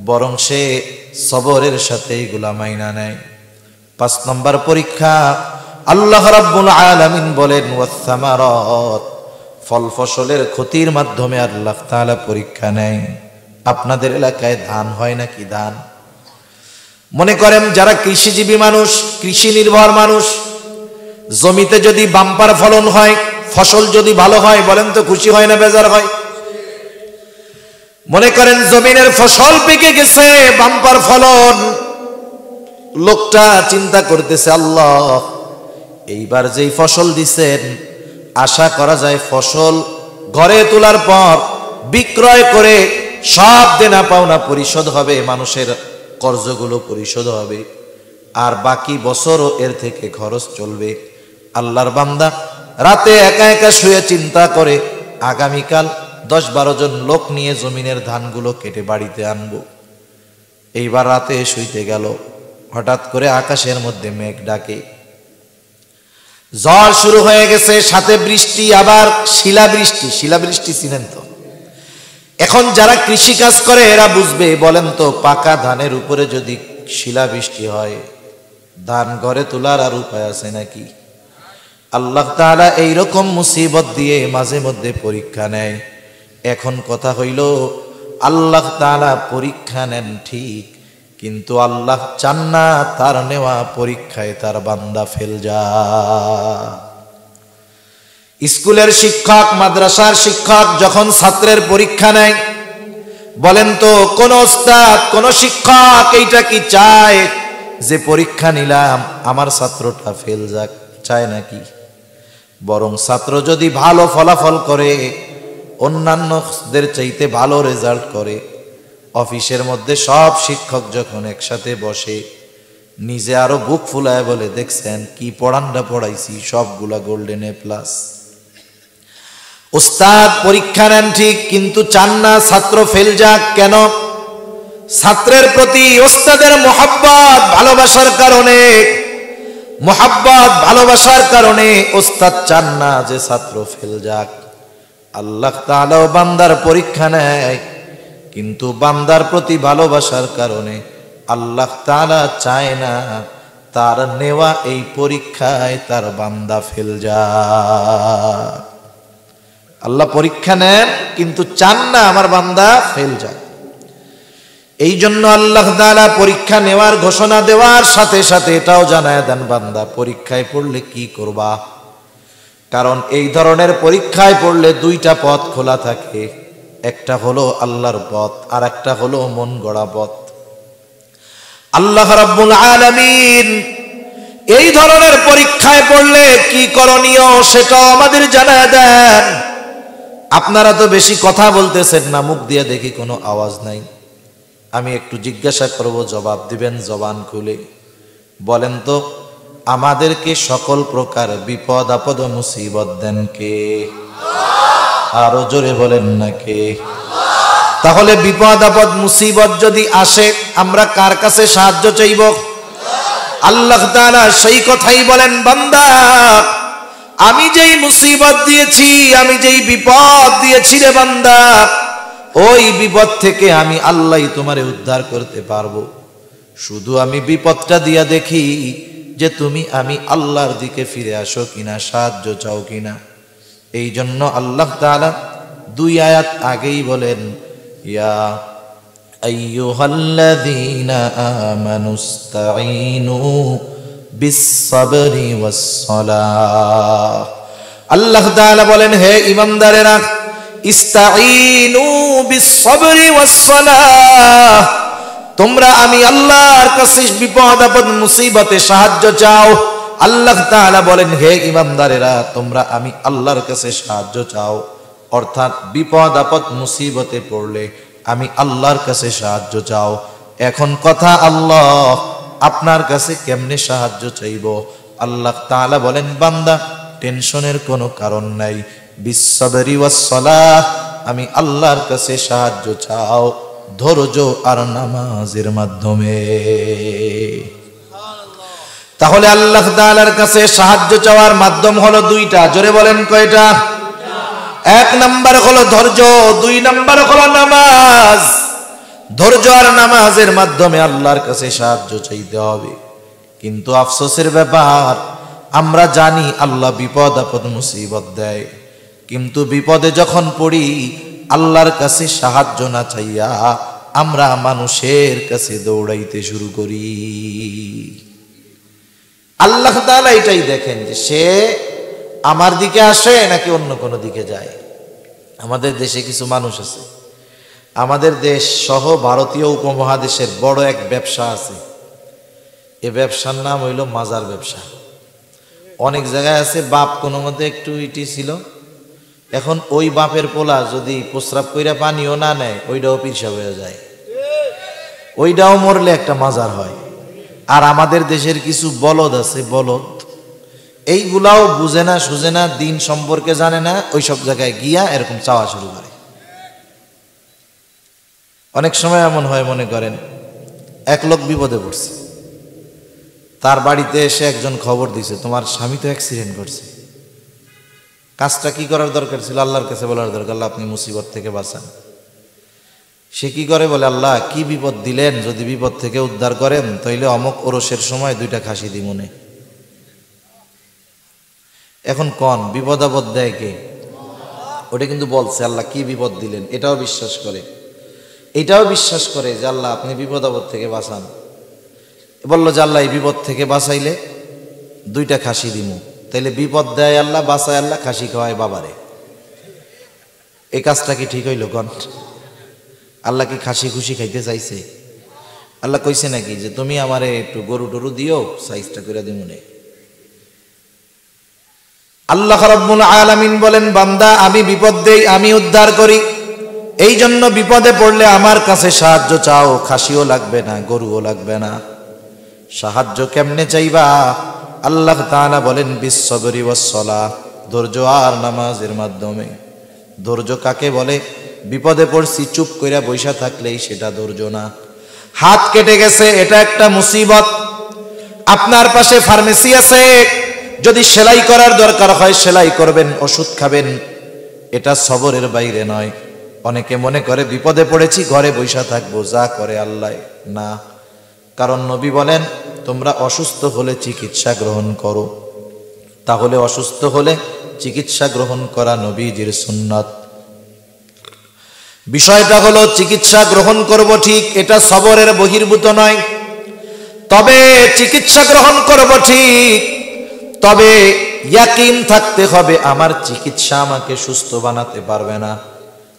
Speaker 1: বরং সে সবরের সাথে এগুলা মাইনা নেয়। 5 নম্বর পরীক্ষা আল্লাহ রাব্বুল আলামিন বলেন ওয়াসসামারাত, ফল ফসলের ক্ষতির মাধ্যমে আল্লাহ তাআলা পরীক্ষা নেয়। আপনাদের এলাকায় ধান হয় নাকি? ধান মনে করেন যারা কৃষিজীবী মানুষ, কৃষি নির্ভর মানুষ, জমিতে যদি বাম্পার ফলন হয়, ফসল যদি ভালো হয়, বলেন তো খুশি হয় না বেজার হয়? মনে করেন জমিনের ফসল পেকে গেছে, বাম্পার ফলন, লোকটা চিন্তা করতেছে আল্লাহ এইবার যেই ফসল দিছেন আশা করা যায় ফসল ঘরে তোলার পর বিক্রয় করে সব দেনা পাওনা পরিশোধ হবে, মানুষের কর্জগুলো পরিশোধ হবে, আর বাকি বছরও এর থেকে খরচ চলবে। আল্লাহর বান্দা রাতে একা একা শুয়ে চিন্তা করে আগামীকাল 10-12 জন লোক নিয়ে জমিনের ধানগুলো কেটে বাড়িতে আনবো। এইবার রাতে শুইতে গেল, হঠাৎ করে আকাশের মধ্যে মেঘ ডাকে, ঝড় শুরু হয়ে গেছে, সাথে বৃষ্টি, আবার শিলাবৃষ্টি। শিলাবৃষ্টি চিনেন তো? এখন যারা কৃষি কাজ করে এরা বুঝবে। বলেন তো পাকা ধানের উপরে যদি শিলাবৃষ্টি হয়, ধান ঘরে তোলার আর উপায় আছে নাকি? আল্লাহ তাআলা এইরকম মুসিবত দিয়ে মাঝে মধ্যে পরীক্ষা নেয়। এখন কথা হইল, আল্লাহ তাআলা পরীক্ষা নেন ঠিক, কিন্তু আল্লাহ চান না তার নেওয়া পরীক্ষায় তার বান্দা ফেল যায়। স্কুলের শিক্ষক, মাদ্রাসার শিক্ষক যখন ছাত্রের পরীক্ষা নেয়, বলেন তো কোন ওস্তাদ, কোন শিক্ষক এইটা কি চায় যে পরীক্ষা নিলাম আমার ছাত্রটা ফেল যাক? চায় নাকি? বরং ছাত্র যদি ভালো ফলাফল করে, অন্যান্যদের চাইতে ভালো রেজাল্ট করে, অফিসের মধ্যে সব শিক্ষক যখন একসাথে বসে, নিজে আরো বুক ফুলায় বলে, দেখছেন কি পড়ানটা পড়াইছি, সবগুলা গোল্ডেন এ প্লাস। ওস্তাদ পরীক্ষা নেন ঠিক, কিন্তু চান না ছাত্র ফেল যাক। কেন? ছাত্রের প্রতি ওস্তাদের মোহাব্বত, ভালোবাসার কারণে, মোহাব্বত ভালোবাসার কারণে ওস্তাদ চান না যে ছাত্র ফেল যাক। আল্লাহ তাআলাও বান্দার পরীক্ষা নেয়, কিন্তু বান্দার প্রতি ভালোবাসার কারণে আল্লাহ তাআলা চায় না তার নেওয়া এই পরীক্ষায় তার বান্দা ফেল যাক। আল্লাহ পরীক্ষা নেন কিন্তু চান না আমার বান্দা ফেল যাক। এই জন্য আল্লাহ তাআলা পরীক্ষা নেওয়ার ঘোষণা দেওয়ার সাথে সাথে এটাও জানায় দেন, বান্দা পরীক্ষায় পড়লে কি করবা। কারণ এই ধরনের পরীক্ষায় পড়লে দুইটা পথ খোলা থাকে, একটা হলো আল্লাহর পথ, আর একটা হলো মন গড়া পথ। আল্লাহ রাব্বুল আলামিন এই ধরনের পরীক্ষায় পড়লে কি করণীয় সেটাও আমাদের জানায় দেন। আপনারা তো বেশি কথা বলতেছেন না, মুখ দিয়ে দেখি কোনো আওয়াজ নাই। আমি একটু জিজ্ঞাসা করব, জবাব দিবেন জবান খুলে। বলেন তো, আমাদেরকে সকল প্রকার বিপদ আপদ ও মুসিবত দেন কে? আরো জোরে বলেন না কে? তাহলে বিপদ আপদ মুসিবত যদি আসে, আমরা কার কাছে সাহায্য চাইব? আল্লাহ তাআলা সেই কথাই বলেন, বান্দা আমি যেই মুসিবত দিয়েছি, আমি যেই বিপদ দিয়েছি রে বান্দা, ওই বিপদ থেকে আমি আল্লাহই তোমারে উদ্ধার করতে পারবো। শুধু আমি বিপদটা দিয়া দেখি যে তুমি আমি আল্লাহর দিকে ফিরে আসো কিনা, সাহায্য চাও কিনা। এই জন্য আল্লাহ তাআলা দুই আয়াত আগেই বলেন, ইয়া আইয়ুহাল্লাযীনা আমানুস্তাঈনু বিস-সাবরি ওয়াস-সালাহ। আল্লাহ তাআলা বলেন, হে ঈমানদারেরা, ইস্তাঈনু বিস-সাবরি ওয়াস-সালাহ, তোমরা আমি আল্লাহর কাছে বিপদ আপদ মুসিবতে সাহায্য চাও। আল্লাহ তাআলা বলেন, হে ঈমানদারেরা, তোমরা আমি আল্লাহর কাছে সাহায্য চাও, অর্থাৎ বিপদ আপদ মুসিবতে পড়লে আমি আল্লাহর কাছে সাহায্য চাও। এখন কথা, আল্লাহ আপনার কাছে কেমনে সাহায্য চাইব? আল্লাহ তাআলা বলেন, বান্দা টেনশনের কোনো কারণ নাই, বিস-সাবরি ওয়াস-সালাহ, আমি আল্লাহর কাছে সাহায্য চাও ধৈর্য আর নামাজের মাধ্যমে। তাহলে আল্লাহ তাআলার কাছে সাহায্য চাওয়ার মাধ্যম হলো দুইটা। জোরে বলেন কয়টা? এক নাম্বার হলো ধৈর্য, দুই নাম্বার হলো নামাজ। ধৈর্য আর নামাজের মাধ্যমে আল্লাহর কাছে সাহায্য চাইতে হবে। কিন্তু আফসোসের ব্যাপার, আমরা জানি আল্লাহ বিপদ আপদ মুসিবত দেয়, কিন্তু বিপদে যখন পড়ি আল্লাহর কাছে সাহায্য না চাইয়া আমরা মানুষের কাছে দৌড়াইতে শুরু করি। আল্লাহ তাআলা এটাই দেখেন যে সে আমার দিকে আসে নাকি অন্য কোনো দিকে যায়। আমাদের দেশে কিছু মানুষ আছে, আমাদের দেশ সহ ভারতীয় উপমহাদেশের বড় এক ব্যবসা আছে, এ ব্যবসার নাম হইল মাজার ব্যবসা। অনেক জায়গায় আছে বাপ কোনো মতে একটু ইটি ছিল, এখন ওই বাপের পোলা যদি প্রস্রাব কইরা পানিও না নেয়, ওইটাও পিরসাব হয়ে যায়, ওইটাও মরলে একটা মাজার হয়। আর আমাদের দেশের কিছু বলদ আছে, বলদ এইগুলাও বুঝে না সুঝে না, দিন সম্পর্কে জানে না, ওই সব জায়গায় গিয়া এরকম চাওয়া শুরু করে। অনেক সময় এমন হয়, মনে করেন এক লোক বিপদে পড়ছে, তার বাড়িতে এসে একজন খবর দিছে, তোমার স্বামী তো অ্যাক্সিডেন্ট করছে। কাজটা কি করার দরকার ছিল? আল্লাহর কাছে বলার দরকার, আল্লাহ আপনি মুসিবত থেকে বাঁচান। সে কি করে বলে, আল্লাহ কি বিপদ দিলেন, যদি বিপদ থেকে উদ্ধার করেন তাইলে অমুক ওরসের সময় 2টা খাসি দি মনে। এখন কোন বিপদ আপদ দেয় কে? ওটা কিন্তু বলছে আল্লাহ কি বিপদ দিলেন, এটাও বিশ্বাস করে। এটাও বিশ্বাস করে যে আল্লাহ আপনি বিপদ আপদ থেকে বাঁচান। বললো যে আল্লাহ এই বিপদ থেকে বাঁচাইলে 2টা খাসি দিমু। তাইলে বিপদ দেয় আল্লাহ, বাঁচায় আল্লাহ, খাসি খাওয়ায় বাবারে। এই কাজটা কি ঠিক হইল কন? আল্লাহ কি খাসি খুশি খাইতে চাইছে? আল্লাহ কইছে নাকি যে তুমি আমারে একটু গরু টরু দিও, সাইজটা করে দিমুনে? আল্লাহ রাব্বুল আলামিন বলেন, বান্দা আমি বিপদ দেই, আমি উদ্ধার করি। এই জন্য বিপদে পড়লে আমার কাছে সাহায্য চাও, খাসিও লাগবে না, গরুও লাগবে না। সাহায্য কেমনে চাইবা? আল্লাহ তাআলা বলেন বিসসবরি ওয়াসসালাহ, ধৈর্য আর নামাজের মাধ্যমে। ধৈর্য কাকে বলে? বিপদে পড়ছি চুপ কইরা বইসা থাকলেই সেটা ধৈর্য না। হাত কেটে গেছে, এটা একটা মুসিবত। আপনার পাশে ফার্মেসি আছে, যদি সেলাই করার দরকার হয় সেলাই করবেন, ওষুধ খাবেন, এটা সবরের বাইরে নয়। অনেকে মনে করে বিপদে পড়েছি ঘরে বইসা থাকবো, যা করে আল্লাহ। না, কারণ নবী বলেন তোমরা অসুস্থ হলে চিকিৎসা গ্রহণ করো। তাহলে অসুস্থ হলে চিকিৎসা গ্রহণ করা নবীজির সুন্নাত। বিষয়টা হলো চিকিৎসা গ্রহণ করব ঠিক, এটা সবরের বহির্ভূত নয়। তবে চিকিৎসা গ্রহণ করব ঠিক, তবে ইয়াকিন থাকতে হবে আমার চিকিৎসা আমাকে সুস্থ বানাতে পারবে না।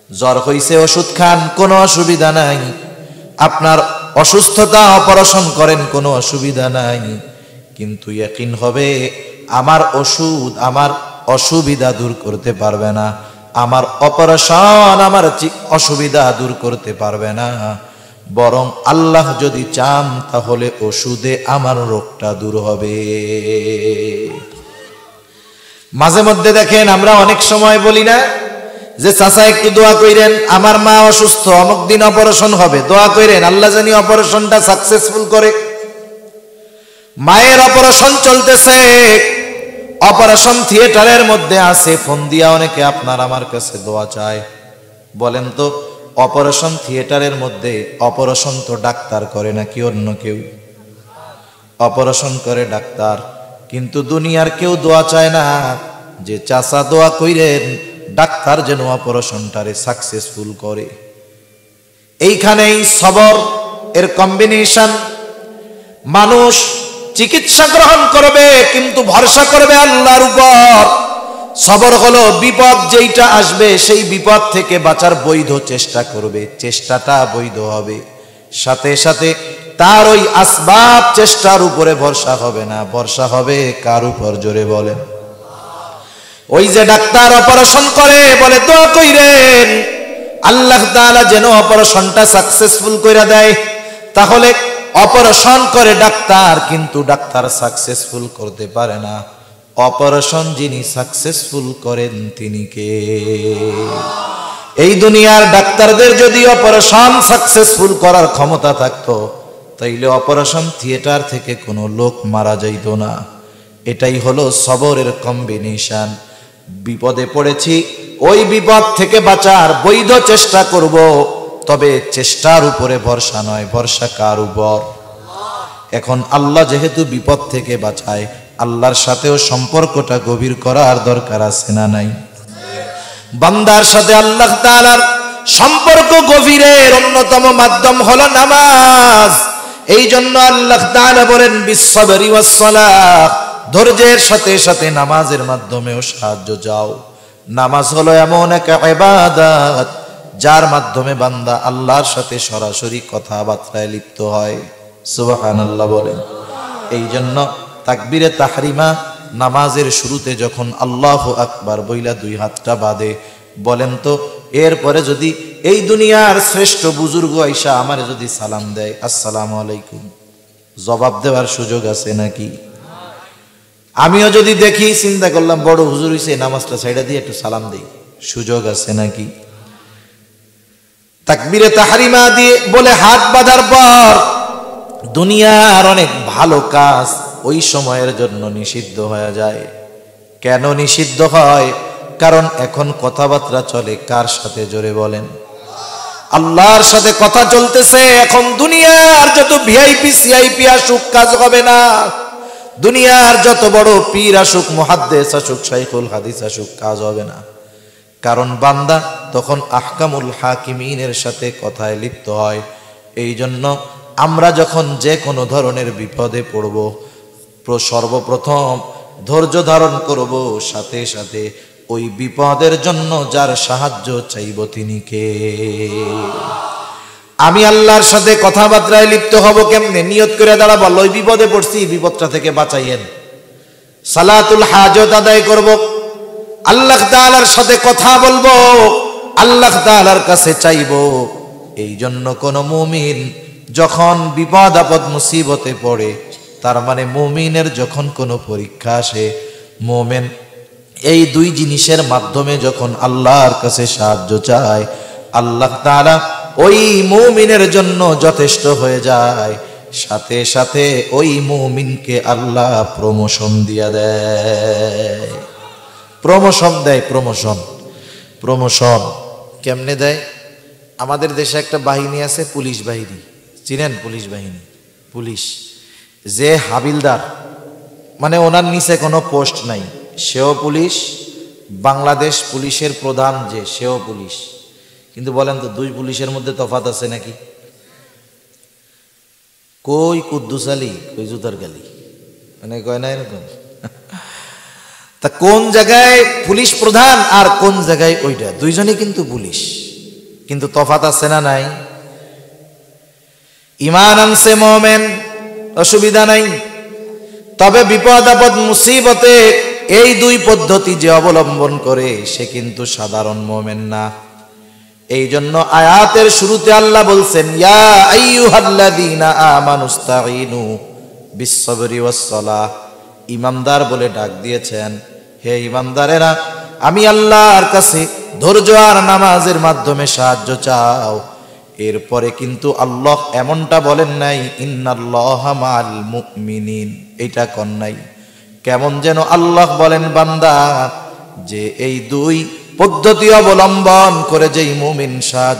Speaker 1: জ্বর হইছে ওষুধ খান, কোনো অসুবিধা নাই। আপনার অসুস্থতা অপারেশন করেন, কোনো অসুবিধা নাই। কিন্তু ইয়াকিন হবে আমার ওষুধ আমার অসুবিধা দূর করতে পারবে না, আমার অপারেশন আমার অসুবিধা দূর করতে পারবে না। বরং আল্লাহ যদি চান তাহলে ওষুধে আমার রোগটা দূর হবে। মাঝে মধ্যে দেখেন আমরা অনেক সময় বলি না যে চাচা একটু দোয়া কইরেন, আমার মা অসুস্থ, অমুক দিন অপারেশন হবে, দোয়া কইরেন আল্লাহ জানি অপারেশনটা সাকসেসফুল করে। মায়ের অপারেশন চলতেছে, অপারেশন থিয়েটারের মধ্যে আছে, ফোন দিয়া অনেকে আপনার আমার কাছে দোয়া চায়। বলেন তো অপারেশন থিয়েটারের মধ্যে অপারেশন তো ডাক্তার করে নাকি অন্য কেউ? অপারেশন করে ডাক্তার, কিন্তু দুনিয়ার কেউ দোয়া চায় না যে চাচা দোয়া কইরেন ডাক্তার যেন অপারেশনটারে সাকসেসফুল করে। এইখানেই সবর এর কম্বিনেশন। মানুষ চিকিৎসা গ্রহণ করবে কিন্তু ভরসা করবে আল্লাহর উপর। সবর হলো বিপদ যেইটা আসবে সেই বিপদ থেকে বাঁচার বৈধ চেষ্টা করবে, চেষ্টাটা বৈধ হবে, সাথে সাথে তার ওই আসবাব চেষ্টার উপরে ভরসা হবে না, ভরসা হবে কার উপর? জোরে বলেন। ওই যে ডাক্তার অপারেশন করে বলে দোয়া কইরেন আল্লাহ তাআলা যেন অপারেশনটা সাকসেসফুল কইরা দেয়। তাহলে অপারেশন করে ডাক্তার, কিন্তু ডাক্তার সাকসেসফুল করতে পারে না। অপারেশন যিনি সাকসেসফুল করেন তিনি কে? এই দুনিয়ার ডাক্তারদের যদি অপারেশন সাকসেসফুল করার ক্ষমতা থাকতো তাইলে অপারেশন থিয়েটার থেকে কোনো লোক মারা যাইতো না। এটাই হলো সবরের কম্বিনেশন। বিপদে পড়েছি, ওই বিপদ থেকে বাঁচার বৈধ চেষ্টা করব, তবে চেষ্টার উপরে ভরসা নয়, ভরসা কার উপর? এখন আল্লাহ যেহেতু বিপদ থেকে বাঁচায়, আল্লাহর সাথেও সম্পর্কটা গভীর করার দরকার আছে না নাই? বান্দার সাথে আল্লাহ তাআলার সম্পর্ক গভীরের অন্যতম মাধ্যম হলো নামাজ। এই জন্য আল্লাহ তাআলা বলেন বিসসবরি ওয়াসসালাহ, ধৈর্যের সাথে সাথে নামাজের মাধ্যমেও সাহায্য চাও। নামাজ হলো এমন এক ইবাদত যার মাধ্যমে বান্দা আল্লাহর সাথে সরাসরি কথাবার্তায় লিপ্ত হয়। সুবহানাল্লাহ বলেন। এই জন্য তাকবীরে তাহরিমা নামাজের শুরুতে যখন আল্লাহু আকবার বইলা 2 হাতটা বাঁধে, বলেন তো এরপরে যদি এই দুনিয়ার শ্রেষ্ঠ বুজুর্গ আইসা আমারে যদি সালাম দেয় আসসালামু আলাইকুম, জবাব দেওয়ার সুযোগ আছে নাকি? আমিও যদি দেখি চিন্তা করলাম বড় হুজুর হইছে, নামাজটা ছাইড়া দিয়ে একটু সালাম দেই, সুযোগ আছে নাকি? তাকবীরে তাহরিমা দিয়ে বলে হাত বাঁধার পর দুনিয়ার অনেক ভালো কাজ ওই সময়ের জন্য নিষিদ্ধ হয়ে যায়। কেন নিষিদ্ধ হয়? কারণ এখন কথাবার্তা চলে কার সাথে? জোরে বলেন। আল্লাহর সাথে কথা চলতেছে। এখন দুনিয়ার যত ভিআইপি সিআইপি আসুক কাজ হবে না, দুনিয়ার যত বড় পীর আসুক, মুহাদ্দিস আসুক, শাইখুল হাদিস আসুক, কাজ হবে না। কারণ বান্দা তখন আহকামুল হাকিমিনের সাথে কথায় লিপ্ত হয়। এই জন্য আমরা যখন যে কোনো ধরনের বিপদে পড়ব, সর্বপ্রথম ধৈর্য ধারণ করব, সাথে সাথে ওই বিপদের জন্য যার সাহায্য চাইব তিনি কে? আমি আল্লাহর সাথে কথাবার্তায় লিপ্ত হব কেমনে? নিয়ত করে দাঁড়াবো, আল্লাহ ওই বিপদে পড়ছি, বিপদটা থেকে বাঁচাইয়েন। সালাতুল হাজত আদায় করব, আল্লাহ তাআলার সাথে কথা বলবো, আল্লাহ তাআলার কাছে চাইব। এই জন্য কোন মুমিন যখন বিপদ আপদ মুসিবতে পড়ে, তার মানে মুমিনের যখন কোনো পরীক্ষা আসে, মুমিন এই দুই জিনিসের মাধ্যমে যখন আল্লাহর কাছে সাহায্য চায়, আল্লাহ তাআলা ওই মুমিনের জন্য যথেষ্ট হয়ে যায়। সাথে সাথে ওই মুমিনকে আল্লাহ প্রমোশন দিয়ে দেয়। প্রমোশন দেয়, প্রমোশন কেমনে দেয়? আমাদের দেশে একটা বাহিনী আছে, পুলিশ বাহিনী, চিনেন? পুলিশ বাহিনী, পুলিশ যে হাবিলদার, মানে ওনার নিচে কোনো পোস্ট নাই, সেও পুলিশ। বাংলাদেশ পুলিশের প্রধান যে, সেও পুলিশ। কিন্তু বলেন তো, দুই পুলিশের মধ্যে তফাৎ আছে নাকি? কই কুদ্দুস আলী, কই জুতার গালি, মানে কয় না এরকম। তা কোন জায়গায় পুলিশ প্রধান আর কোন জায়গায় ওইটা? দুইজনই কিন্তু পুলিশ, কিন্তু তফাৎ আছে না নাই? ঈমান আনছে মুমিন, অসুবিধা নাই। তবে বিপদ আপদ মুসিবতে এই দুই পদ্ধতি যে অবলম্বন করে, সে কিন্তু সাধারণ মুমিন না। এই জন্য আয়াতের শুরুতে আল্লাহ বলছেন, ইয়া আইয়ুহাল্লাযীনা আমানুস্তাঈনু বিস-সাবরি ওয়াস-সালাহ। ঈমানদার বলে ডাক দিয়েছেন, হে ঈমানদারেরা, আমি আল্লাহর কাছে ধৈর্য আর নামাজের মাধ্যমে সাহায্য চাও। এরপরে কিন্তু আল্লাহ এমনটা বলেন নাই, ইন্নাল্লাহা মাআল মুমিনিন, এইটা কোন নাই। কেমন যেন আল্লাহ বলেন, বান্দা, যে এই দুই পদ্ধতি অবলম্বন করে যেই মুমিন সাহায্য